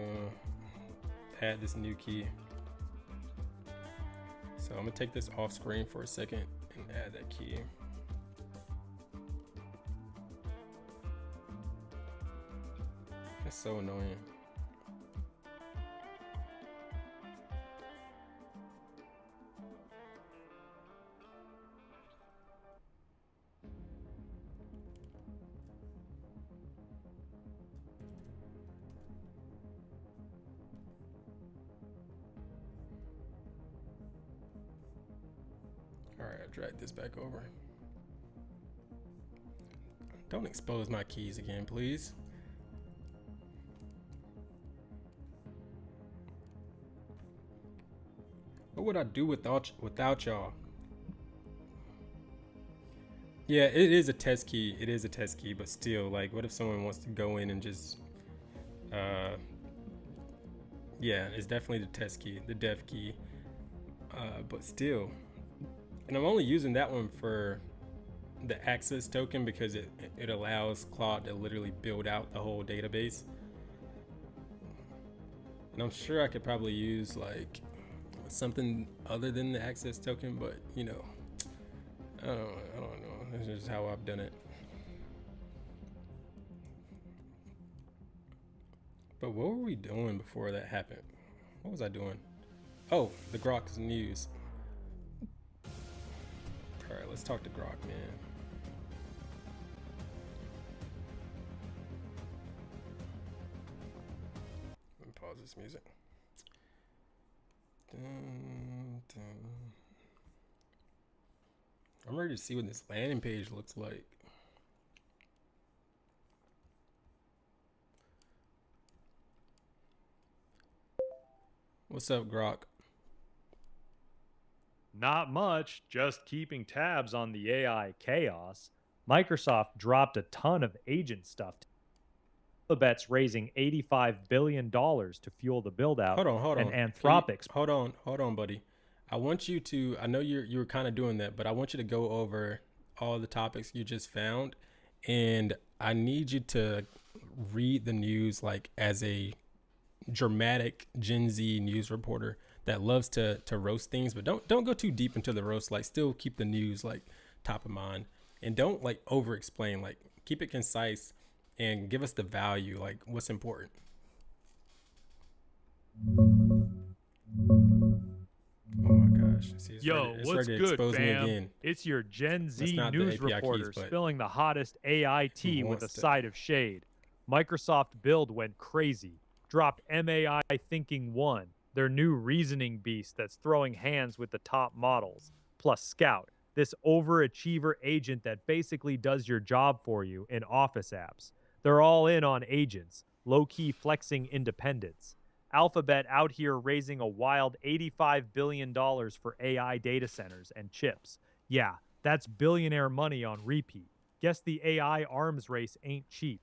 add this new key. So I'm gonna take this off screen for a second and add that key. That's so annoying. All right, I'll drag this back over. Don't expose my keys again, please. What would I do without y'all? Yeah, it is a test key. It is a test key, but still, like, what if someone wants to go in and just, yeah, it's definitely the test key, the dev key, but still. And I'm only using that one for the access token because it allows Claude to literally build out the whole database. And I'm sure I could probably use like something other than the access token, but you know, I don't know. This is how I've done it. But what were we doing before that happened? What was I doing? Oh, the Grok's news. All right, let's talk to Grok, man. Let me pause this music. Dun, dun. I'm ready to see what this landing page looks like. What's up, Grok? Not much, just keeping tabs on the AI chaos. Microsoft dropped a ton of agent stuff. Alphabet's raising $85 billion to fuel the build-out. Hold on. And Anthropic's... Hold on, buddy. I want you to, I know you were kind of doing that, but I want you to go over all the topics you just found. And I need you to read the news like as a dramatic Gen Z news reporter that loves to roast things, but don't go too deep into the roast. Like, still keep the news like top of mind, and don't like over explain. Like, keep it concise and give us the value, like what's important. Oh my gosh. See, what's good, fam? It's your Gen Z news reporter spilling the hottest AI tea with a side of shade. Microsoft Build went crazy. Dropped MAI Thinking 1, their new reasoning beast that's throwing hands with the top models. Plus Scout, this overachiever agent that basically does your job for you in Office apps. They're all in on agents, low-key flexing independence. Alphabet out here raising a wild $85 billion for AI data centers and chips. Yeah, that's billionaire money on repeat. Guess the AI arms race ain't cheap.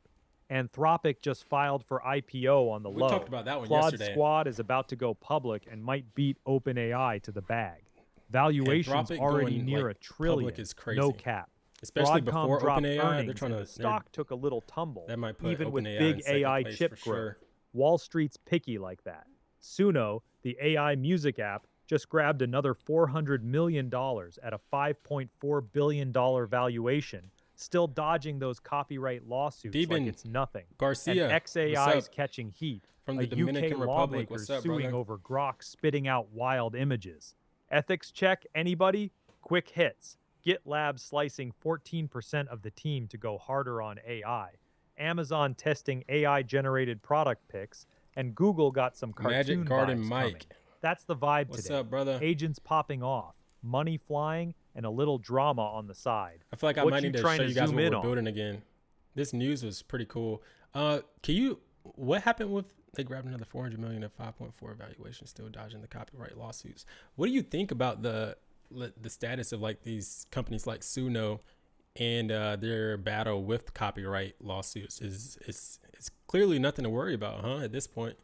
Anthropic just filed for IPO on the low. We talked about that one Claude yesterday. Squad is about to go public and might beat OpenAI to the bag. Valuation's already near $1 trillion. Is crazy. No cap. Especially Broadcom before dropped OpenAI, earnings and the stock took a little tumble. That might put even with OpenAI big in second AI place chip for growth. sure. Wall Street's picky like that. Suno, the AI music app, just grabbed another $400 million at a $5.4 billion valuation, still dodging those copyright lawsuits like it's nothing. Garcia, and XAI's catching heat. From the Dominican Republic. What's up, suing over Grok spitting out wild images. Ethics check, anybody? Quick hits. GitLab slicing 14% of the team to go harder on AI. Amazon testing AI-generated product picks, and Google got some cartoon Magic Garden vibes Mike. coming. That's the vibe What's today. up, brother? Agents popping off, money flying, and a little drama on the side. I feel like I might need to show you guys what we're building again. This news was pretty cool. What happened with, they grabbed another 400 million at 5.4 valuation, still dodging the copyright lawsuits. What do you think about the status of like these companies like Suno and their battle with copyright lawsuits? It's clearly nothing to worry about, huh? At this point.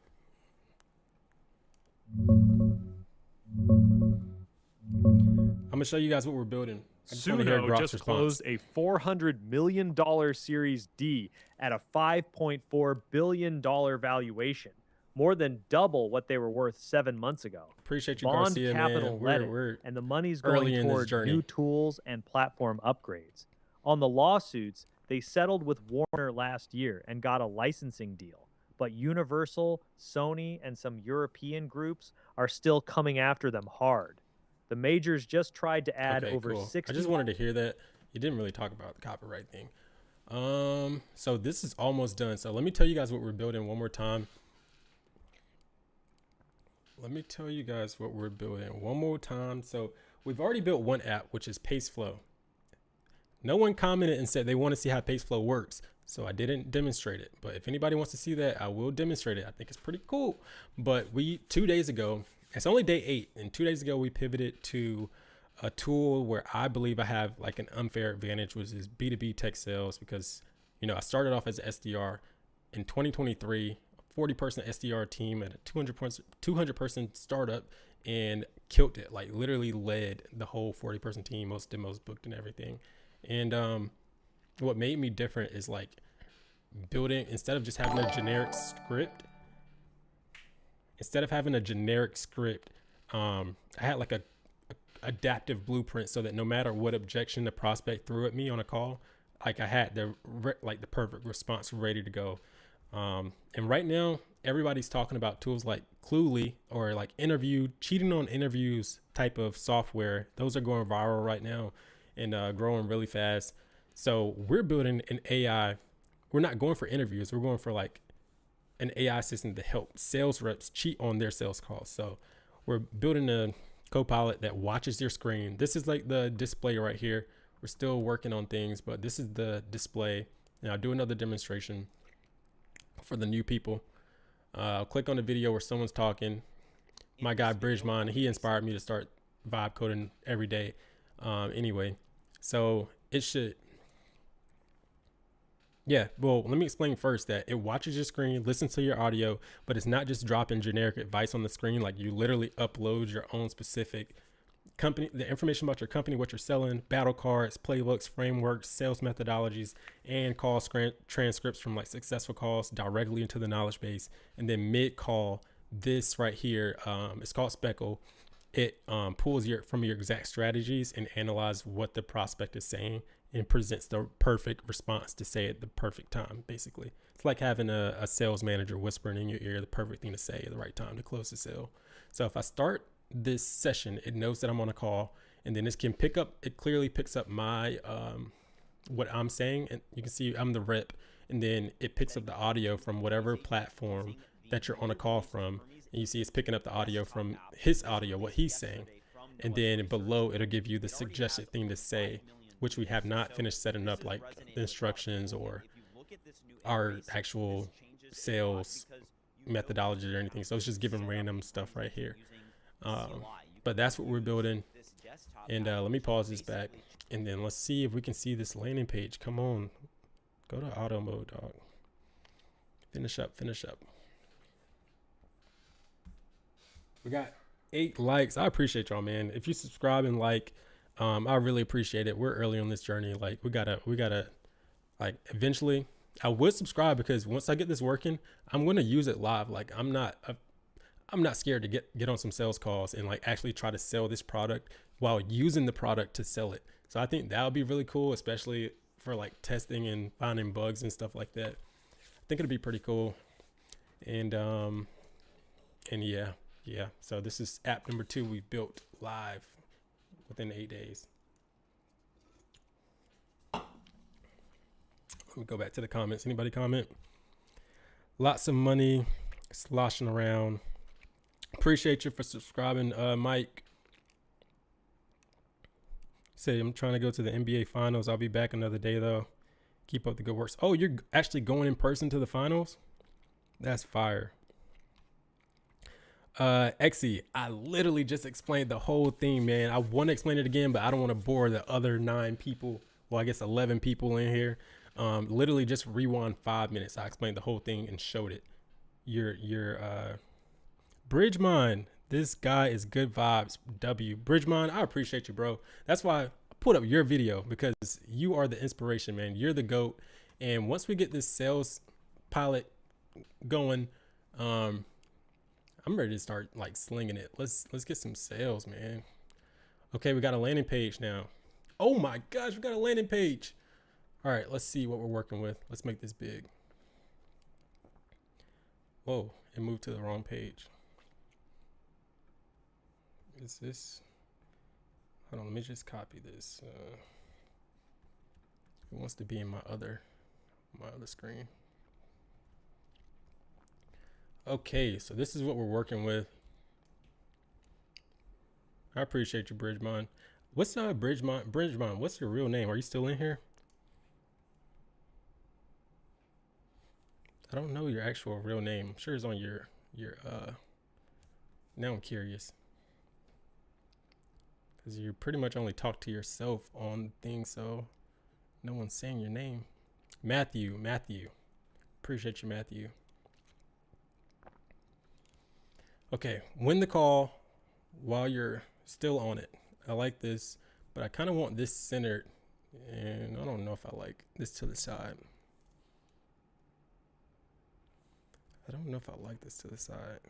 I'm gonna show you guys what we're building. Suno just closed a $400 million Series D at a $5.4 billion valuation, more than double what they were worth 7 months ago. Appreciate you, Bond Garcia, Capital man. We're and the money's going toward new tools and platform upgrades. On the lawsuits, they settled with Warner last year and got a licensing deal. But Universal, Sony, and some European groups are still coming after them hard. The majors just tried to add over 60. I just wanted to hear that. You didn't really talk about the copyright thing. So this is almost done. So let me tell you guys what we're building one more time. So we've already built one app, which is Paceflow. No one commented and said they want to see how Paceflow works, so I didn't demonstrate it. But if anybody wants to see that, I will demonstrate it. I think it's pretty cool. But 2 days ago, it's only day 8, and 2 days ago we pivoted to a tool where I believe I have like an unfair advantage, which is B2B tech sales, because I started off as an SDR in 2023, 40-person SDR team at a 200-person startup, and killed it. Like literally led the whole 40-person team, most demos booked and everything. And what made me different is like building, instead of having a generic script, I had like a adaptive blueprint so that no matter what objection the prospect threw at me on a call, like I had the perfect response ready to go. And right now everybody's talking about tools like Cluely or like cheating on interviews type of software. Those are going viral right now and growing really fast. So we're building an AI. We're not going for interviews. We're going for like an AI system to help sales reps cheat on their sales calls. So we're building a copilot that watches your screen. This is like the display right here. We're still working on things, but this is the display. And I'll do another demonstration for the new people. I'll click on the video where someone's talking. My guy Bridgemon, he inspired me to start vibe coding every day. Anyway, so it should. Yeah, well, let me explain first that it watches your screen, listens to your audio, but it's not just dropping generic advice on the screen. Like you literally upload your own specific company, the information about your company, what you're selling, battle cards, playbooks, frameworks, sales methodologies, and call transcripts from like successful calls directly into the knowledge base. And then mid-call, this right here, it's called Speckle. It pulls from your exact strategies and analyzes what the prospect is saying and presents the perfect response to say at the perfect time. Basically, it's like having a sales manager whispering in your ear the perfect thing to say at the right time to close the sale. So if I start this session, it knows that I'm on a call, and then it clearly picks up my what I'm saying, and you can see I'm the rep, and then it picks up the audio from whatever platform that you're on a call from, and you see it's picking up the audio from his audio, what he's saying, and then below it'll give you the suggested thing to say, which we have not finished setting up, like the instructions or our actual sales methodology or anything. So it's just giving random stuff right here. But that's what we're building. And let me pause this back, and then let's see if we can see this landing page. Come on, go to auto mode, dog. Finish up. We got 8 likes. I appreciate y'all, man. If you subscribe and like, I really appreciate it. We're early on this journey. Like we gotta like eventually I would subscribe, because once I get this working, I'm going to use it live. Like I'm not scared to get on some sales calls and like actually try to sell this product while using the product to sell it. So I think that would be really cool, especially for like testing and finding bugs and stuff like that. I think it'd be pretty cool. And yeah. So this is app number 2 we built live within 8 days. Let me go back to the comments. Anybody comment? Lots of money sloshing around. Appreciate you for subscribing, Mike. Say I'm trying to go to the NBA finals. I'll be back another day though. Keep up the good works. Oh, you're actually going in person to the finals? That's fire. Exy, I literally just explained the whole thing, man. I want to explain it again, but I don't want to bore the other 9 people. Well, I guess 11 people in here. Literally just rewind 5 minutes. I explained the whole thing and showed it. Your Bridgemine, this guy is good vibes. Bridgemine, I appreciate you, bro. That's why I put up your video, because you are the inspiration, man. You're the GOAT. And once we get this sales pilot going, I'm ready to start like slinging it. Let's get some sales, man. Okay, we got a landing page now. Oh my gosh, we got a landing page. All right, let's see what we're working with. Let's make this big. Whoa, it moved to the wrong page. Is this? Hold on, let me just copy this. It wants to be in my other screen. Okay, so this is what we're working with. I appreciate you, Bridgemine. What's Bridgemine? What's your real name? Are you still in here? I don't know your actual real name. I'm sure it's on your now I'm curious. Because you pretty much only talk to yourself on things, so no one's saying your name. Matthew. Appreciate you, Matthew. Okay, win the call while you're still on it. I like this, but I kind of want this centered, and I don't know if I like this to the side. I don't know if I like this to the side.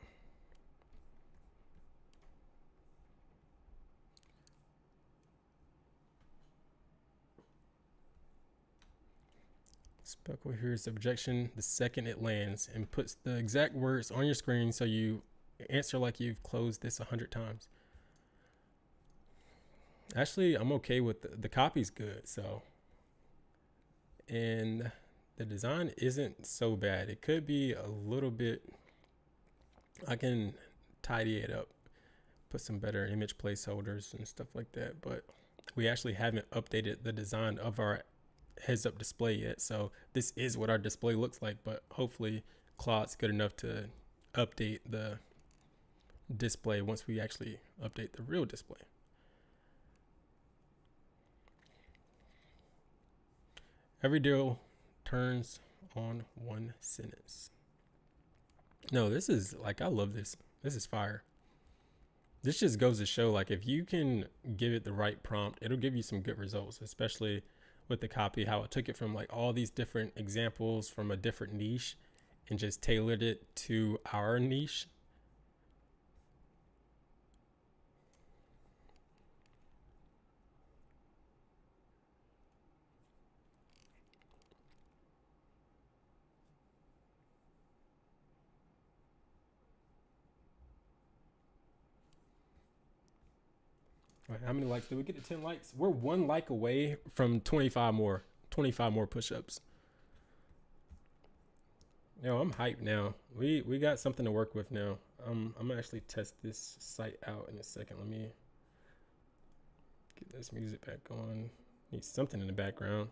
Speckle here's objection the second it lands, and puts the exact words on your screen so you answer like you've closed this 100 times. Actually, I'm okay with the copy's good, so. And the design isn't so bad. It could be a little bit, I can tidy it up, put some better image placeholders and stuff like that, but we actually haven't updated the design of our heads up display yet. So this is what our display looks like, but hopefully Claude's good enough to update the display once we actually update the real display. Every deal turns on one sentence. No, this is like, I love this. This is fire. This just goes to show, like, if you can give it the right prompt, it'll give you some good results, especially with the copy, how it took it from like all these different examples from a different niche and just tailored it to our niche. All right, how many likes did we get to 10 likes? We're 1 like away from 25 more push-ups. Yo, I'm hyped now. We got something to work with now. I'm gonna actually test this site out in a second. Let me get this music back on. Need something in the background.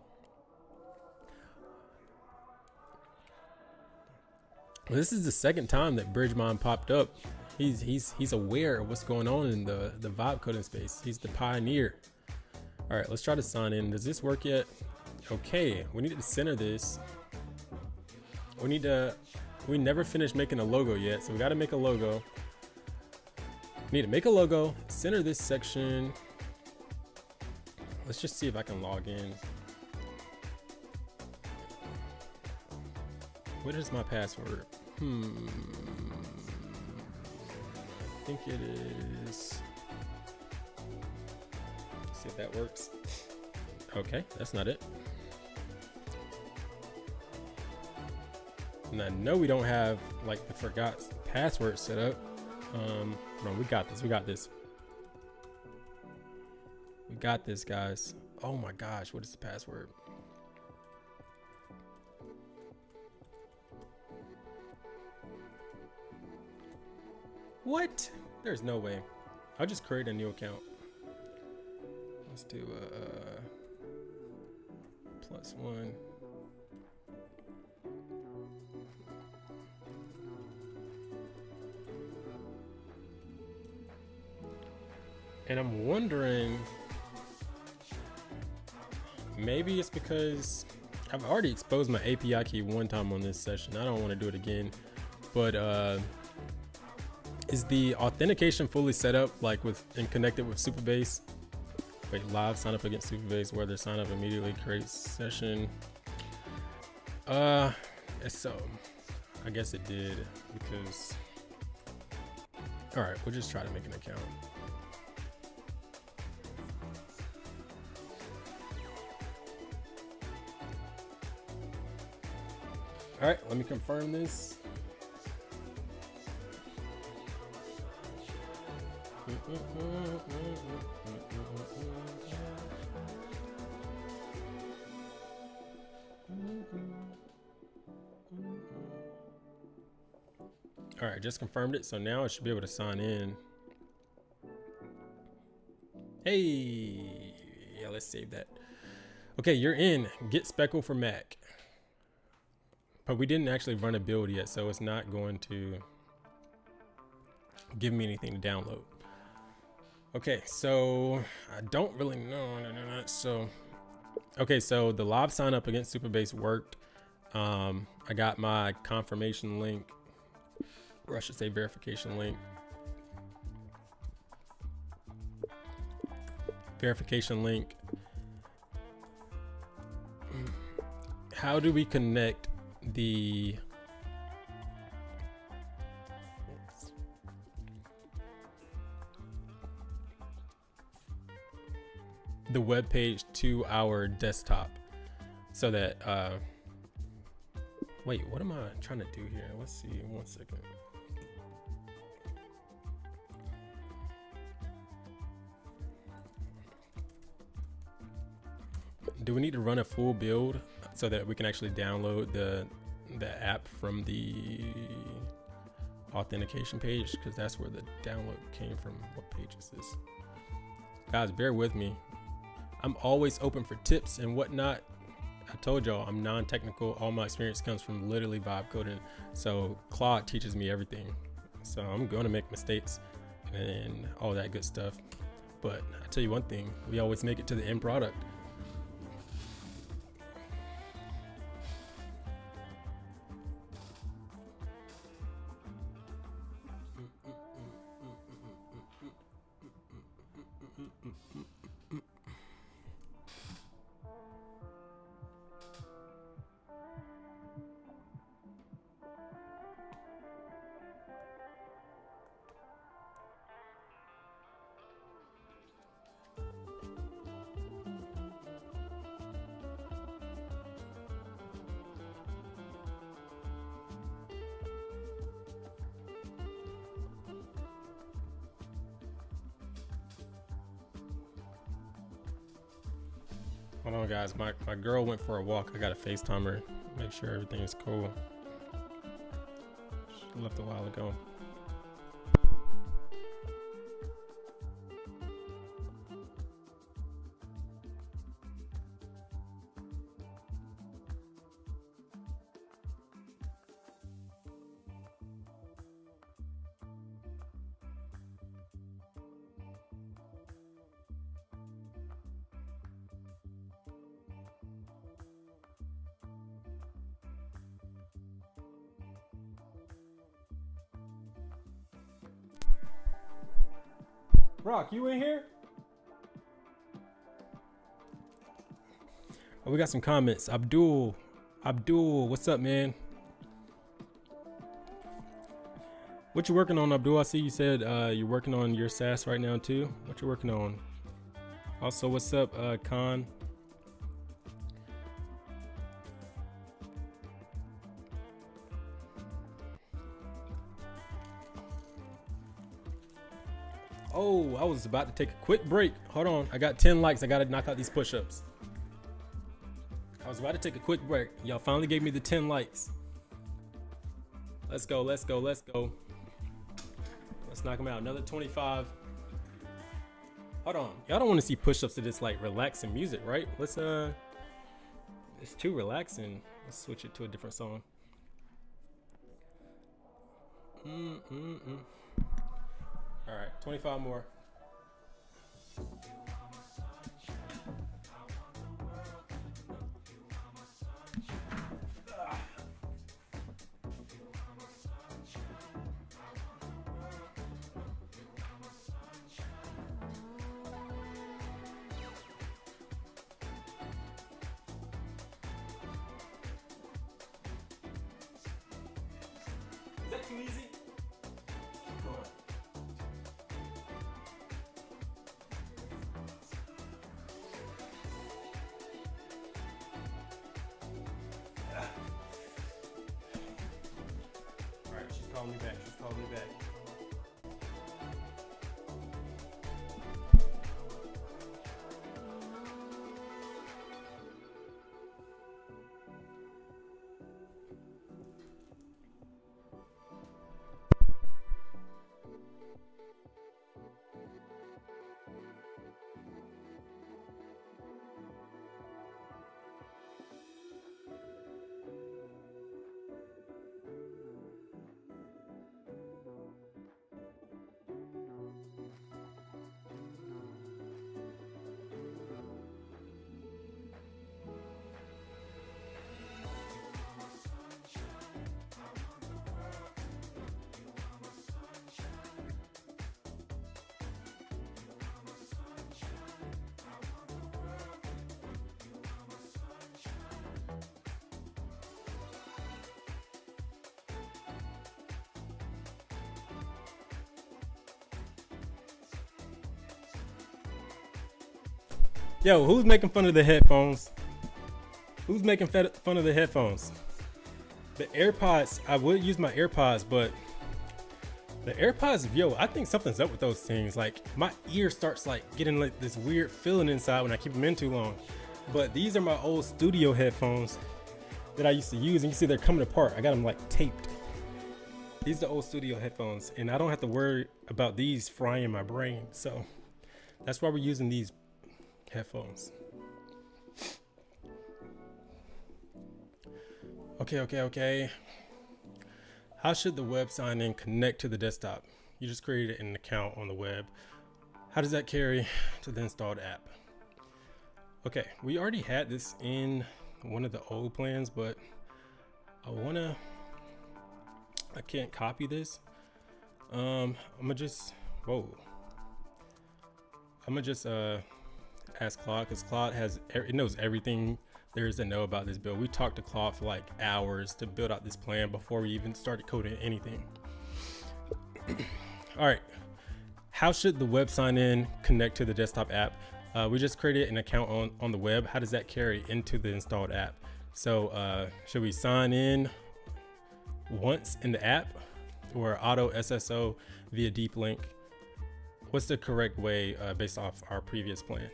This is the second time that Bridgemine popped up. He's aware of what's going on in the vibe coding space. He's the pioneer. All right, let's try to sign in. Does this work yet? Okay, we need to center this. We never finished making a logo yet, so we got to make a logo. Need to make a logo, center this section. Let's just see if I can log in. What is my password? I think it is. See if that works. Okay, that's not it. And I know we don't have like the forgot password set up. No, we got this. We got this. We got this, guys. Oh my gosh, what is the password? What? There's no way. I'll just create a new account. Let's do +1. And I'm wondering, maybe it's because I've already exposed my API key one time on this session. I don't want to do it again, but is the authentication fully set up, like with and connected with Supabase? Wait, live sign up against Supabase, whether sign up immediately creates session. So I guess it did, because all right, we'll just try to make an account. All right, let me confirm this. All right, just confirmed it. So now I should be able to sign in. Hey, yeah, let's save that. Okay, you're in. Get Speckle for Mac. But we didn't actually run a build yet, so it's not going to give me anything to download. Okay, so I don't really know. So, okay, so the live sign up against Supabase worked. I got my confirmation link, or I should say verification link. Verification link. How do we connect the web page to our desktop so that wait, what am I trying to do here? Let's see, 1 second. Do we need to run a full build so that we can actually download the app from the authentication page? Because that's where the download came from. What page is this? Guys, bear with me. I'm always open for tips and whatnot. I told y'all I'm non-technical. All my experience comes from literally vibe coding. So Claude teaches me everything. So I'm going to make mistakes and all that good stuff. But I tell you one thing, we always make it to the end product. Hold on, guys. My girl went for a walk. I got to FaceTime her, make sure everything is cool. She left a while ago. Rock, you in here? Oh, we got some comments. Abdul, what's up, man? What you working on, Abdul? I see you said you're working on your SaaS right now too. What you working on? Also, what's up, Khan? Oh, I was about to take a quick break. Hold on, I got 10 likes. I gotta knock out these push-ups. I was about to take a quick break. Y'all finally gave me the 10 likes. Let's go, let's go, let's go. Let's knock them out. Another 25. Hold on. Y'all don't want to see push-ups to this like relaxing music, right? Let's it's too relaxing. Let's switch it to a different song. All right, 25 more. Is that too easy? Go on. All right, she's calling me back. She's calling me back. Yo, who's making fun of the headphones? Who's making fun of the headphones? The AirPods, I would use my AirPods, but the AirPods, yo, I think something's up with those things. Like my ear starts like getting like this weird feeling inside when I keep them in too long. But these are my old studio headphones that I used to use, and you see they're coming apart. I got them like taped. These are the old studio headphones, and I don't have to worry about these frying my brain. So that's why we're using these headphones. Okay. How should the web sign-in connect to the desktop? You just created an account on the web. How does that carry to the installed app? Okay, we already had this in one of the old plans, but I can't copy this. I'm gonna just ask Claude, because Claude it knows everything there is to know about this build. We talked to Claude for like hours to build out this plan before we even started coding anything. All right, how should the web sign-in connect to the desktop app? We just created an account on the web. How does that carry into the installed app? So should we sign in once in the app, or auto SSO via deep link? What's the correct way based off our previous plan?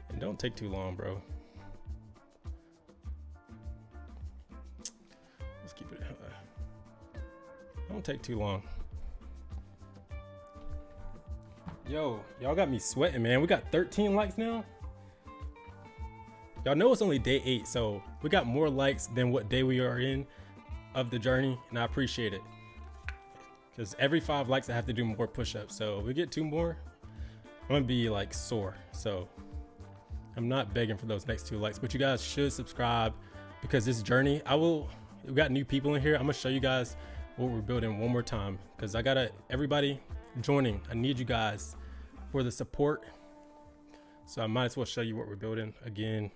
And don't take too long, bro. Let's keep it. Don't take too long. Yo, y'all got me sweating, man. We got 13 likes now. Y'all know it's only day 8, so we got more likes than what day we are in of the journey, and I appreciate it. Because every 5 likes, I have to do more push-ups. So if we get 2 more, I'm gonna be like sore. So I'm not begging for those next 2 likes, but you guys should subscribe, because this journey, we got new people in here. I'm gonna show you guys what we're building one more time, because I gotta, everybody joining, I need you guys for the support. So I might as well show you what we're building again.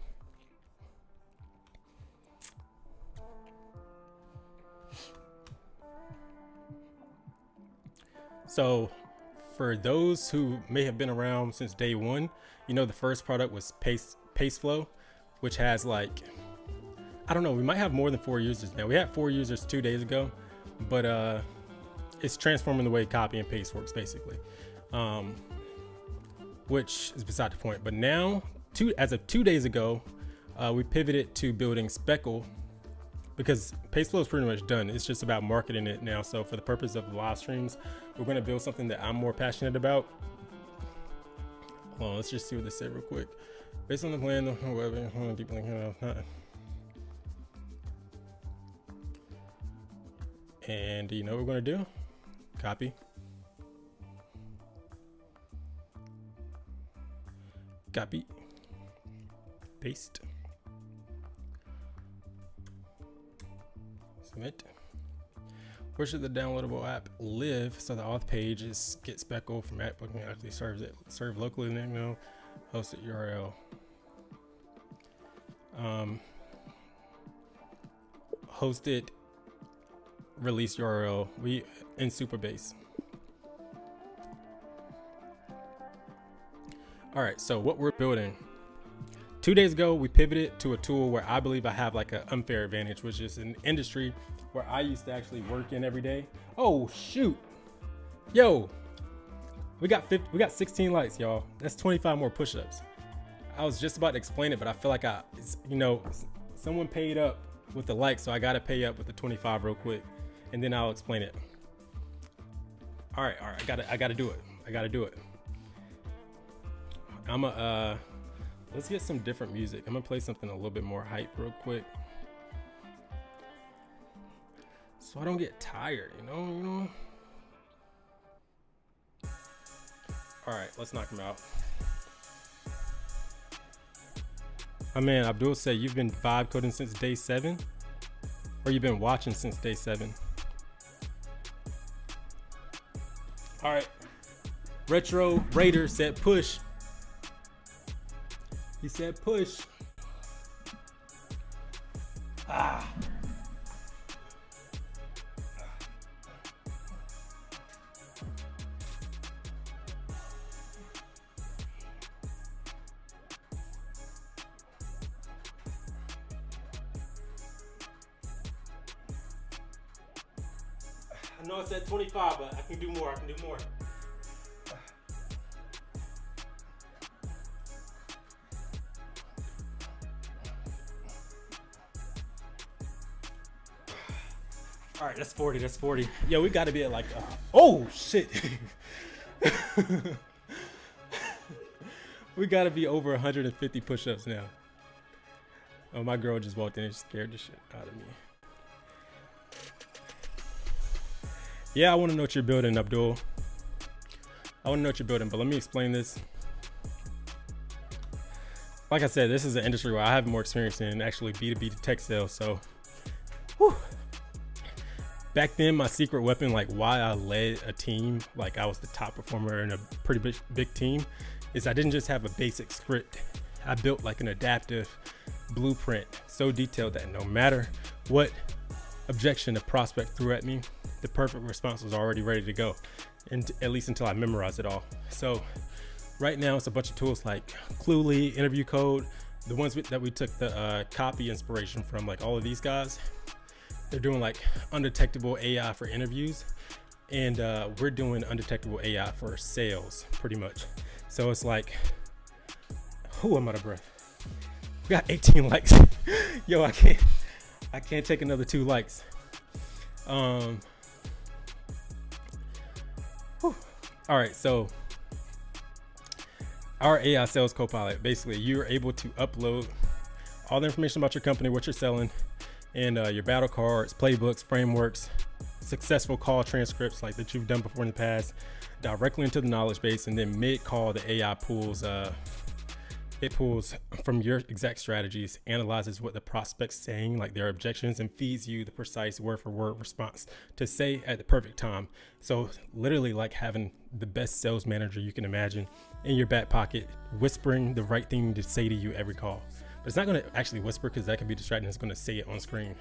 So for those who may have been around since day one, you know, the first product was Paceflow, which has like, I don't know, we might have more than 4 users now. We had 4 users 2 days ago, but it's transforming the way copy and paste works basically, which is beside the point. But now, as of 2 days ago, we pivoted to building Speckle, because Paceflow is pretty much done. It's just about marketing it now. So for the purpose of live streams, we're going to build something that I'm more passionate about. Hold on, let's just see what they say real quick. Based on the plan, and you know what we're going to do? Copy. Copy. Paste. Submit. Where should the downloadable app live? So the auth page is get Speckle from app booking actually serve locally, no hosted URL. Hosted release URL we in Supabase. All right, so what we're building. 2 days ago, we pivoted to a tool where I believe I have like an unfair advantage, which is an industry where I used to actually work in every day. Oh shoot, yo, we got 16 likes, y'all. That's 25 more push-ups. I was just about to explain it, but I feel like someone paid up with the like, so I gotta pay up with the 25 real quick, and then I'll explain it. All right, I gotta do it. Let's get some different music. I'm gonna play something a little bit more hype real quick, so I don't get tired, you know. All right, let's knock him out. My man Abdul said you've been vibe coding since day 7, or you've been watching since day 7. All right, Retro Raider said push. He said push. Ah. I know I said 25, but I can do more. All right, that's 40. Yo, we gotta be at like, oh shit. We gotta be over 150 push-ups now. Oh, my girl just walked in and scared the shit out of me. Yeah, I wanna know what you're building, Abdul. I wanna know what you're building, but let me explain this. Like I said, this is an industry where I have more experience in actually B2B tech sales, so whew. Back then, my secret weapon, like why I led a team, like I was the top performer in a pretty big team, is I didn't just have a basic script. I built like an adaptive blueprint, so detailed that no matter what objection the prospect threw at me, the perfect response was already ready to go, and at least until I memorized it all. So right now, it's a bunch of tools like Cluely, Interview Code, the ones that we took the copy inspiration from, like all of these guys. They're doing like undetectable AI for interviews, and we're doing undetectable AI for sales pretty much. So it's like, who am I out of breath? We got 18 likes. Yo, I can't take another 2 likes. All right, so our AI sales copilot, basically you're able to upload all the information about your company, what you're selling, and your battle cards, playbooks, frameworks, successful call transcripts like that you've done before in the past, directly into the knowledge base, and then mid-call the AI pulls it pulls from your exact strategies, analyzes what the prospect's saying, like their objections, and feeds you the precise word for word response to say at the perfect time. So literally like having the best sales manager you can imagine in your back pocket, whispering the right thing to say to you every call. But it's not going to actually whisper because that can be distracting. It's going to say it on screen.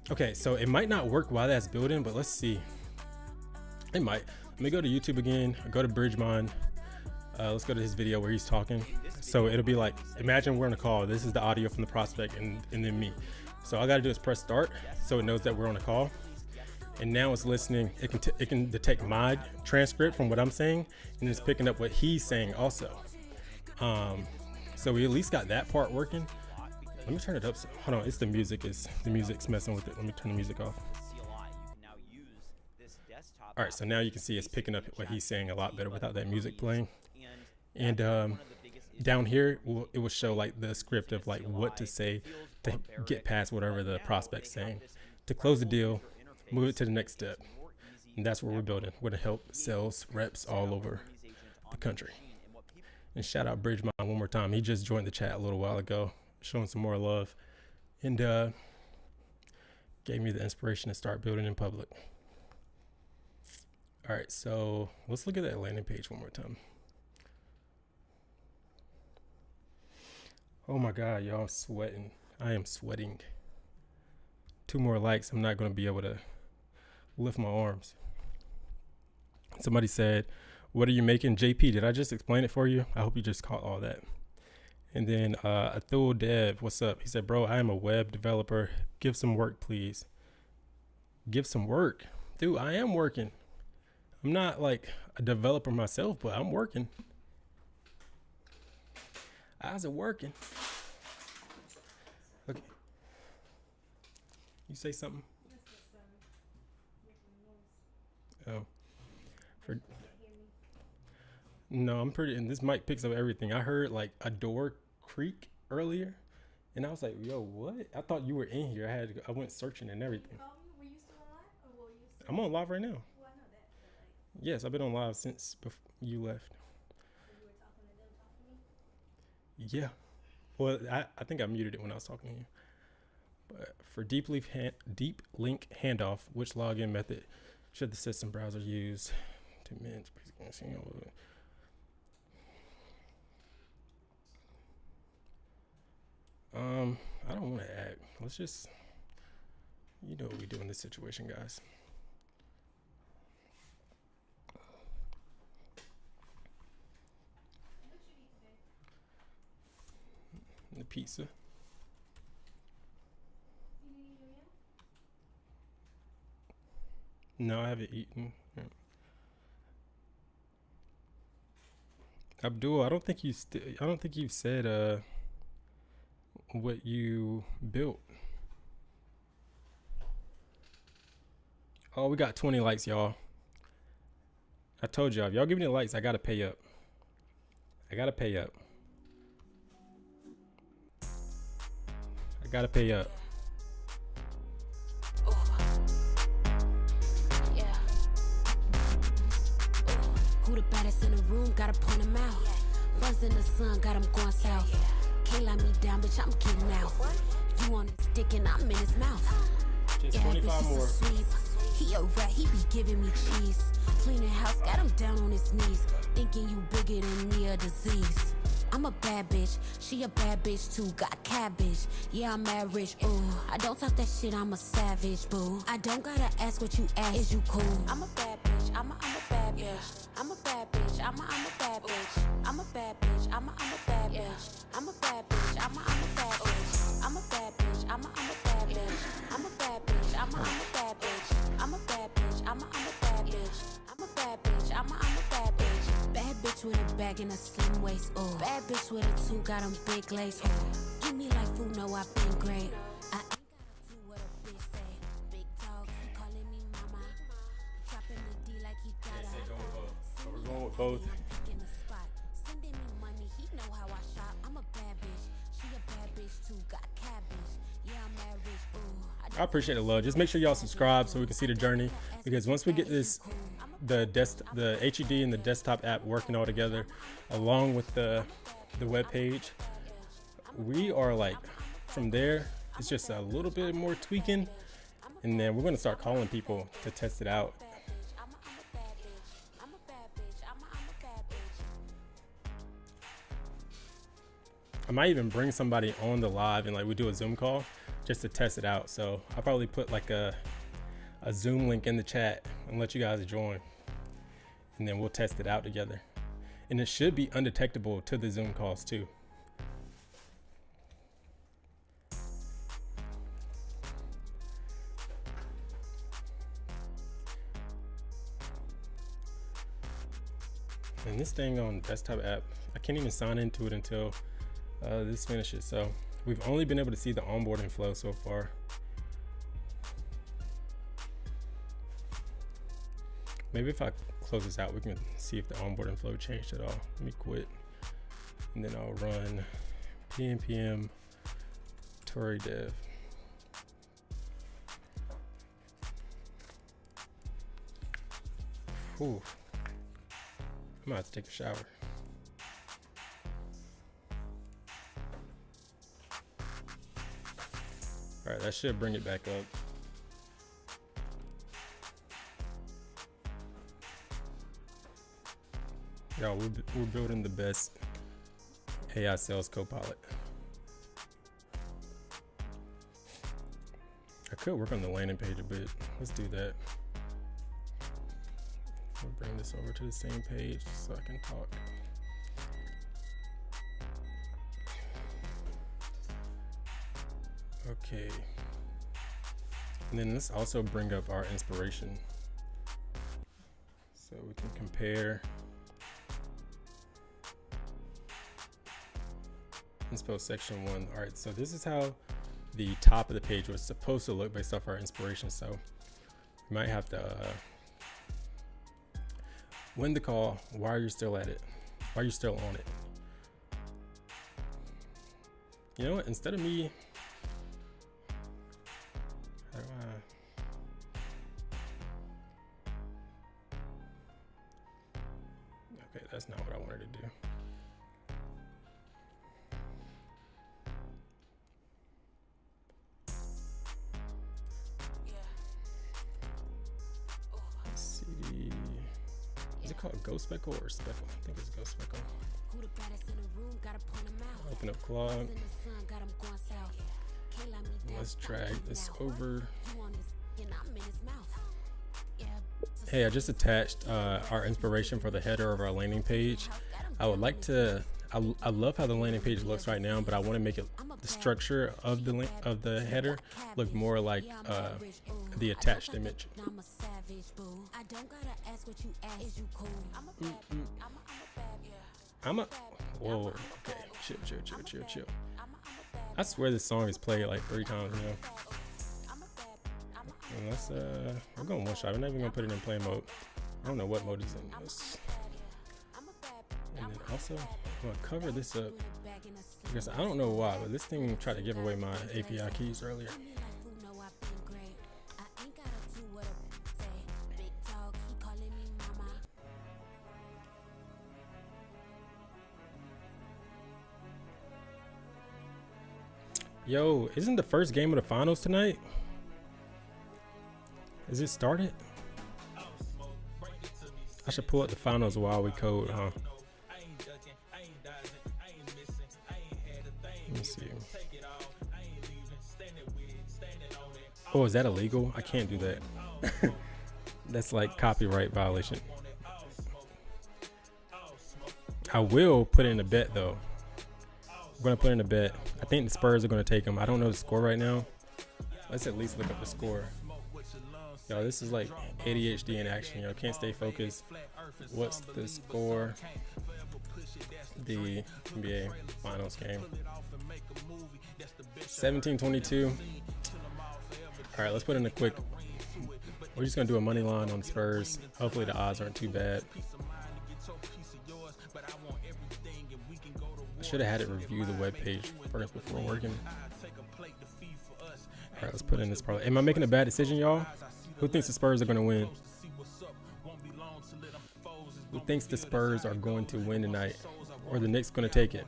Okay, so it might not work while that's building, but let's see. It might. Let me go to YouTube again. Go to Bridgemon. Let's go to his video where he's talking. So it'll be like, imagine we're on a call. This is the audio from the prospect and then me. So all I got to do is press start so it knows that we're on a call. And now it's listening. It can detect my transcript from what I'm saying, and it's picking up what he's saying also. So we at least got that part working. Let me turn it up. Hold on, it's the music's messing with it. Let me turn the music off. All right, so now you can see it's picking up what he's saying a lot better without that music playing. And down here, it will show like the script of like what to say to get past whatever the prospect's saying. To close the deal, move it to the next step. And that's what we're building. We're gonna help sales reps all over the country. And shout out Bridgemon one more time. He just joined the chat a little while ago, showing some more love, and gave me the inspiration to start building in public. All right, so let's look at that landing page one more time. Oh my God, y'all, I'm sweating. I am sweating. 2 more likes, I'm not going to be able to lift my arms. Somebody said, what are you making? JP, did I just explain it for you? I hope you just caught all that. And then Athul Dev, what's up? He said, bro, I am a web developer. Give some work, please. Give some work. Dude, I am working. I'm not like a developer myself, but I'm working. How's it working? Okay. You say something? Oh. No, I'm pretty, and this mic picks up everything. I heard like a door creak earlier, and I was like, yo, what? I thought you were in here. I went searching and everything. Were you still on live, or were you still? I'm on live right now. Well, I know that, but like. Yes, I've been on live since you left. So you were talking to them, talking to me? Yeah. Well, I think I muted it when I was talking to you. But for deep link handoff, which login method should the system browser use to manage? I don't want to add. Let's just, you know what we do in this situation, guys. The pizza. No, I haven't eaten. Yeah. Abdul, I don't think you said what you built. Oh, we got 20 likes, y'all. I told y'all, if y'all give me the likes, I gotta pay up. I gotta pay up. Yeah. Who the baddest in the room? Gotta point him out. Funds in the sun, got him going south. Can't let me down, bitch, I'm getting out. You on his dick and I'm in his mouth. Just 25 more. He a rat, he be giving me cheese. Cleaning house, got him down on his knees. Thinking you bigger than me, a disease. I'm a bad bitch, she a bad bitch too. Got cabbage, yeah, I'm mad rich, ooh. I don't talk that shit, I'm a savage, boo. I don't gotta ask what you ask, is you cool? I'm a bad bitch, I'm a bad bitch. I'm a bad bitch, I'm a bad bitch. I'm a bad bitch, I'm a bad bitch. I'm a bad bitch, I'm a bad bitch. I'm a bad bitch, I'm a bad bitch. I'm a bad bitch, I'm a bad bitch. I'm a bad bitch, I'm a bad bitch. I'm a bad bitch, I'm a bad bitch. Bad bitch with a bag and a slim waist, ooh. Bad bitch with a 2, got 'em big lace, ooh. Give me like food, no, I've been great. I ain't got a clue what a bitch say. Big dog, he calling me mama. Dropping the D like he got a. We're going with both. Sending me money, he know how I shop. I'm a bad bitch, she a bad bitch too. Got cabbage, yeah, I'm mad rich, ooh. I appreciate the love. Just make sure y'all subscribe so we can see the journey, because once we get this the HUD and the desktop app working all together, along with the web page, we are like, from there, it's just a little bit more tweaking, and then we're going to start calling people to test it out. I might even bring somebody on the live and like we do a Zoom call just to test it out. So I'll probably put like a Zoom link in the chat and let you guys join, and then we'll test it out together. And it should be undetectable to the Zoom calls too. And this thing on desktop app, I can't even sign into it until this finishes. So we've only been able to see the onboarding flow so far. Maybe if I close this out, we can see if the onboarding flow changed at all. Let me quit, and then I'll run pnpm Tory dev. Ooh, I might have to take a shower. All right, that should bring it back up. Y'all, we're building the best AI sales copilot. I could work on the landing page a bit. Let's do that. We'll bring this over to the same page so I can talk. Okay. And then let's also bring up our inspiration so we can compare. Inspo section 1. All right, so this is how the top of the page was supposed to look based off our inspiration. So we might have to win the call while you're still at it, while you're still on it. You know what? Instead of me, how do I? Okay, that's not what I wanted to do. Is it called Go Speckle or Speckle? I think it's Go Speckle. Open up Claude. Let's drag this over. Hey, I just attached our inspiration for the header of our landing page. I would like to, I love how the landing page looks right now, but I want to make it, the structure of the header look more like the attached image. Whoa, okay, chill. I swear this song is played like 3 times, you know. And let's, we're going one shot. We're not even gonna put it in play mode. I don't know what mode is in this. And then also, I'm gonna cover this up because I don't know why, but this thing tried to give away my API keys earlier. Yo, isn't the first game of the finals tonight? Is it started? I should pull up the finals while we code, huh? Let me see. Oh, is that illegal? I can't do that. That's like copyright violation. I will put in a bet though. I'm gonna put in a bet. I think the Spurs are gonna take them. I don't know the score right now. Let's at least look up the score. Yo, this is like ADHD in action. Yo, can't stay focused. What's the score? The NBA Finals game. 17-22. All right, let's put in a quick. We're just gonna do a money line on Spurs. Hopefully the odds aren't too bad. I should have had it review the web page first before working. All right, let's put in this parlay. Am I making a bad decision, y'all? Who thinks the Spurs are gonna win? Who thinks the Spurs are going to win tonight, or the Knicks going to take it?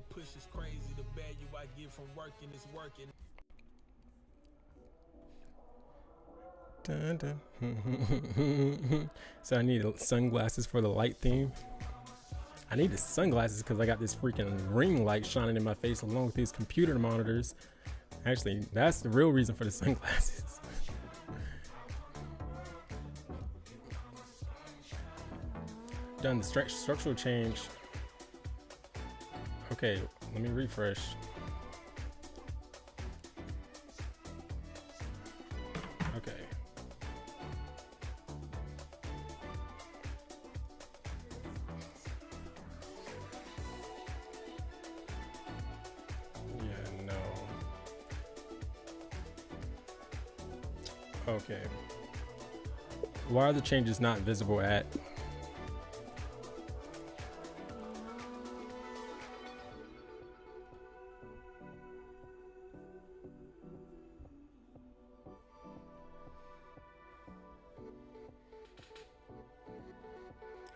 Push is crazy. The value I get from working is working. Dun, dun. So I need sunglasses for the light theme. I need the sunglasses because I got this freaking ring light shining in my face along with these computer monitors. Actually, that's the real reason for the sunglasses. Done the structural change. Okay, let me refresh. Okay. Yeah, no. Okay. Why are the changes not visible at?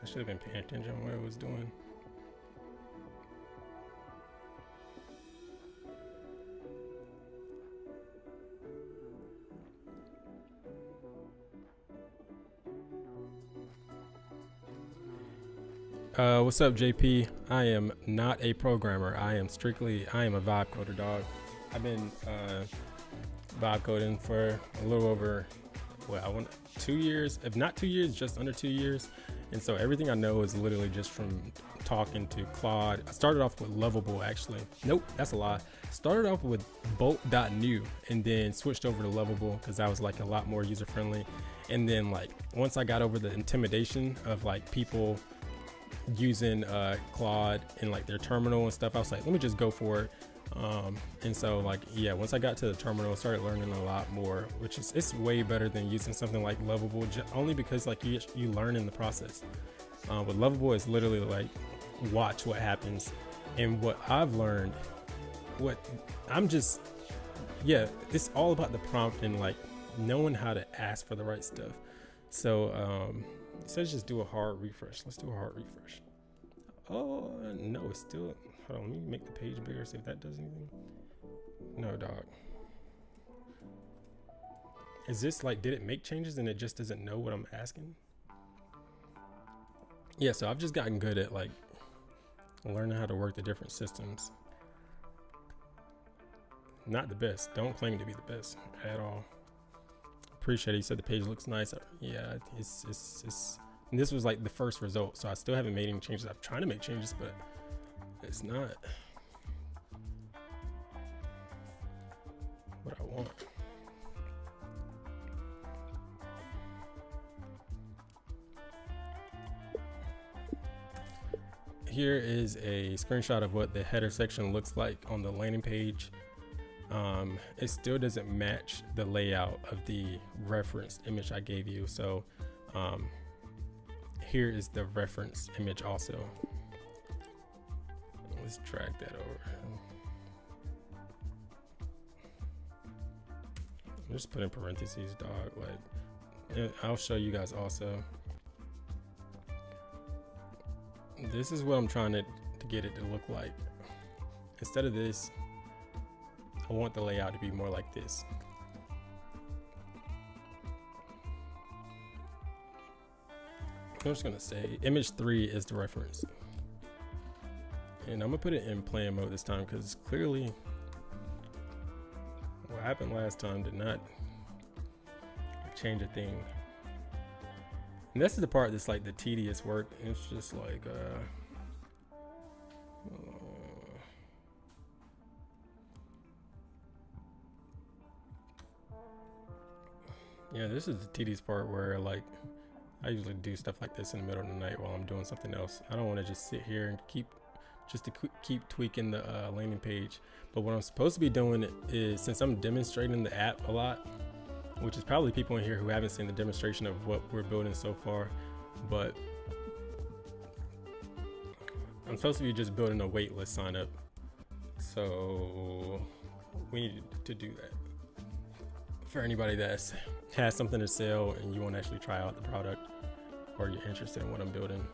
I should have been paying attention to what I was doing. What's up, JP? I am not a programmer. I am a vibe coder, dog. I've been vibe coding for a little over, 2 years, if not 2 years, just under 2 years. And so everything I know is literally just from talking to Claude. I started off with Lovable, actually. Nope, that's a lie. Started off with bolt.new and then switched over to Lovable because that was like a lot more user friendly. And then like once I got over the intimidation of like people using Claude in like their terminal and stuff, I was like, let me just go for it. And so like, yeah, once I got to the terminal, I started learning a lot more, which is, it's way better than using something like Lovable, only because like you learn in the process. With Lovable, it's literally like, watch what happens. And what I've learned, it's all about the prompt and like knowing how to ask for the right stuff. So, it says just do a hard refresh. Let's do a hard refresh. Oh, no, it's still, hold on, let me make the page bigger, see if that does anything. No, dog. Is this like, did it make changes and it just doesn't know what I'm asking? Yeah, so I've just gotten good at like learning how to work the different systems. Not the best. Don't claim to be the best at all. Appreciate it. You said the page looks nice. Yeah, it's and this was like the first result, so I still haven't made any changes. I'm trying to make changes, but it's not what I want. Here is a screenshot of what the header section looks like on the landing page. It still doesn't match the layout of the referenced image I gave you. So here is the reference image also. Let's drag that over. Just put in parentheses, dog. Like, I'll show you guys also. This is what I'm trying to get it to look like. Instead of this, I want the layout to be more like this. I'm just gonna say image 3 is the reference. And I'm gonna put it in plan mode this time because clearly what happened last time did not change a thing. And this is the part that's like the tedious work. It's just like yeah, this is the tedious part where like I usually do stuff like this in the middle of the night while I'm doing something else. I don't want to just sit here and keep tweaking the landing page. But what I'm supposed to be doing is, since I'm demonstrating the app a lot, which is probably people in here who haven't seen the demonstration of what we're building so far, but I'm supposed to be just building a waitlist sign up. So we need to do that for anybody that has something to sell and you want to actually try out the product, or you're interested in what I'm building.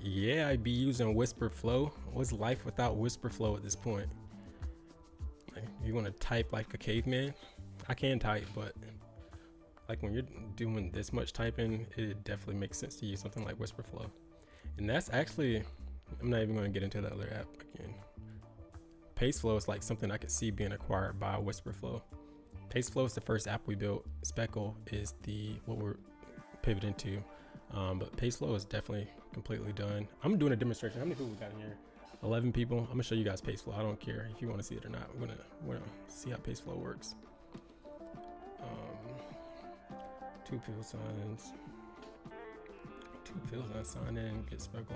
Yeah, I'd be using Whisper Flow. What's life without Whisper Flow at this point? Like, you want to type like a caveman? I can type, but like when you're doing this much typing, it definitely makes sense to use something like Whisper Flow. And that's actually, I'm not even going to get into the other app again. Paceflow is like something I could see being acquired by Whisper Flow. Paceflow is the first app we built. Speckle is what we're pivoting to. But Paceflow is definitely completely done. I'm doing a demonstration. How many people we got in here? 11 people. I'm gonna show you guys Paceflow. I don't care if you want to see it or not. We're gonna see how Paceflow works. 2 field signs. 2 field signs. Sign in. Get Speckle.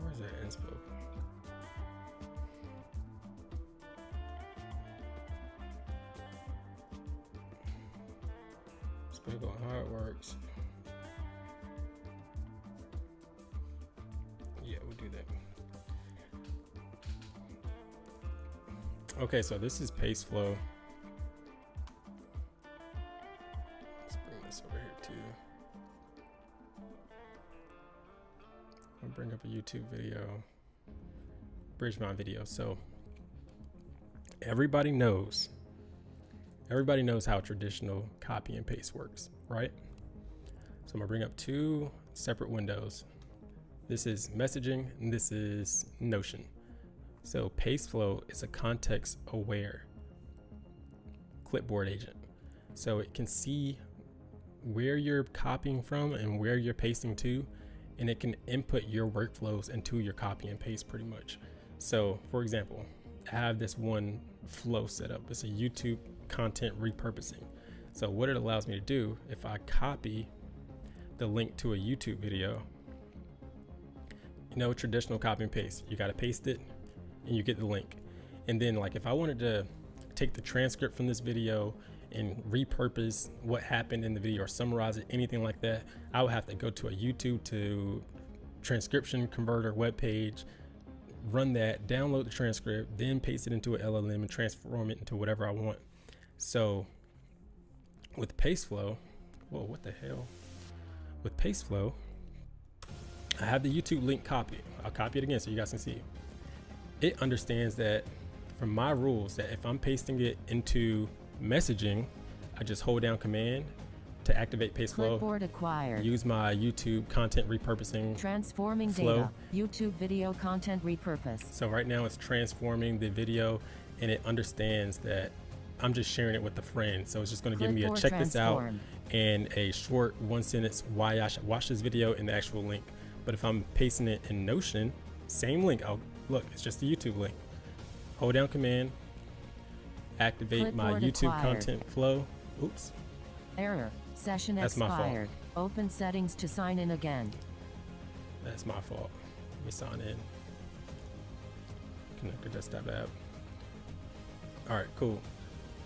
Where's that inspo? Speckle, how it works. Yeah, we'll do that. Okay, so this is Paceflow. Let's bring this over here too. I'll bring up a YouTube video, Bridgemont video. So everybody knows how traditional copy and paste works, right? So I'm gonna bring up 2 separate windows. This is messaging and this is Notion. So Paceflow is a context aware clipboard agent. So it can see where you're copying from and where you're pasting to, and it can input your workflows into your copy and paste pretty much. So for example, I have this one flow set up. It's a YouTube content repurposing. So what it allows me to do, if I copy the link to a YouTube video, traditional copy and paste, you got to paste it and you get the link. And then like if I wanted to take the transcript from this video and repurpose what happened in the video or summarize it, anything like that, I would have to go to a YouTube to transcription converter webpage, run that, download the transcript, then paste it into an LLM and transform it into whatever I want. So with Paceflow, whoa, what the hell? With Paceflow, I have the YouTube link copied. I'll copy it again so you guys can see. It understands that from my rules that if I'm pasting it into messaging, I just hold down command to activate Paceflow. Clipboard acquired. Use my YouTube content repurposing. Transforming flow. Data. YouTube video content repurpose. So right now it's transforming the video, and it understands that I'm just sharing it with a friend. So it's just going to give me a check this out and a short 1 sentence why I should watch this video and the actual link. But if I'm pasting it in Notion, same link. Look, it's just the YouTube link. Hold down command, activate Clipboard my YouTube acquired. Content flow. Oops. Error. Session That's expired. my fault. Open settings to sign in again. That's my fault. Let me sign in. Connect the desktop app. All right, cool.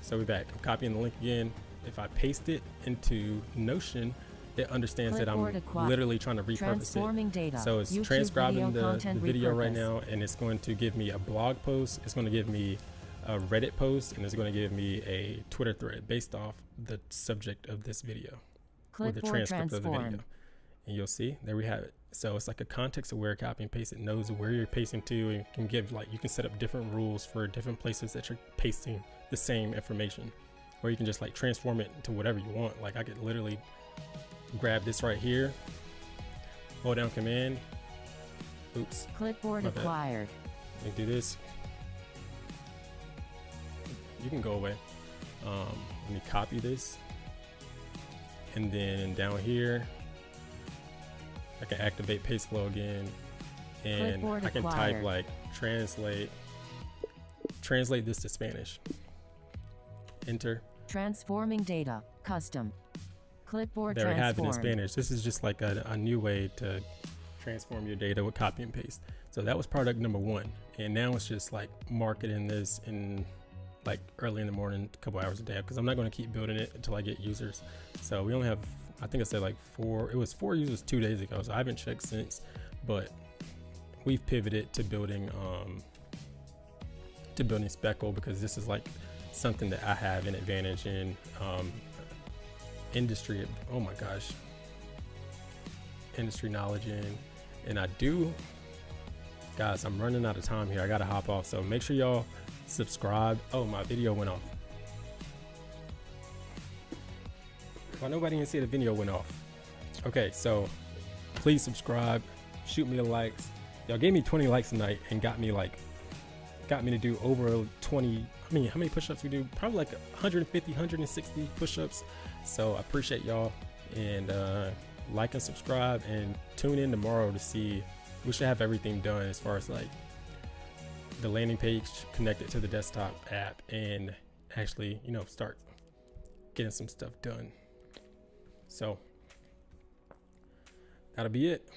So we're back. I'm copying the link again. If I paste it into Notion, it understands Clipboard that I'm acquired. literally trying to repurpose Transforming it. data. So it's YouTube transcribing video the content video right repurpose. now, and it's going to give me a blog post. It's going to give me a Reddit post, and it's going to give me a Twitter thread based off the subject of this video or the Clipboard transcript of the video. transformed. And you'll see, there we have it. So it's like a context-aware copy and paste. It knows where you're pasting to, and can give you can set up different rules for different places that you're pasting the same information, or you can just transform it to whatever you want. Like I could literally grab this right here, hold down command. Oops. Clipboard My bad. acquired. Let me do this. You can go away. Let me copy this, and then down here, I can activate paste flow again, and Clipboard I can acquired. type like translate this to Spanish. Enter. Transforming data. Custom. Clipboard There we have it in transformed. Spanish. This is just like a new way to transform your data with copy and paste. So that was product number 1. And now it's just like marketing this in like early in the morning, a couple hours a day, because I'm not going to keep building it until I get users. So we only have, I think I said like 4, it was 4 users 2 days ago. So I haven't checked since, but we've pivoted to building Speckle, because this is like something that I have an advantage in. Industry, oh my gosh, industry knowledge in, and I do, guys, I'm running out of time here. I gotta hop off, so make sure y'all subscribe. Oh, my video went off. Well, nobody can see the video went off. Okay, so please subscribe, shoot me the likes. Y'all gave me 20 likes tonight and got me to do over 20. I mean, how many push-ups we do? Probably like 150, 160 push-ups. So I appreciate y'all, and like and subscribe, and tune in tomorrow to see. We should have everything done as far as like the landing page connected to the desktop app, and actually, you know, start getting some stuff done. So that'll be it.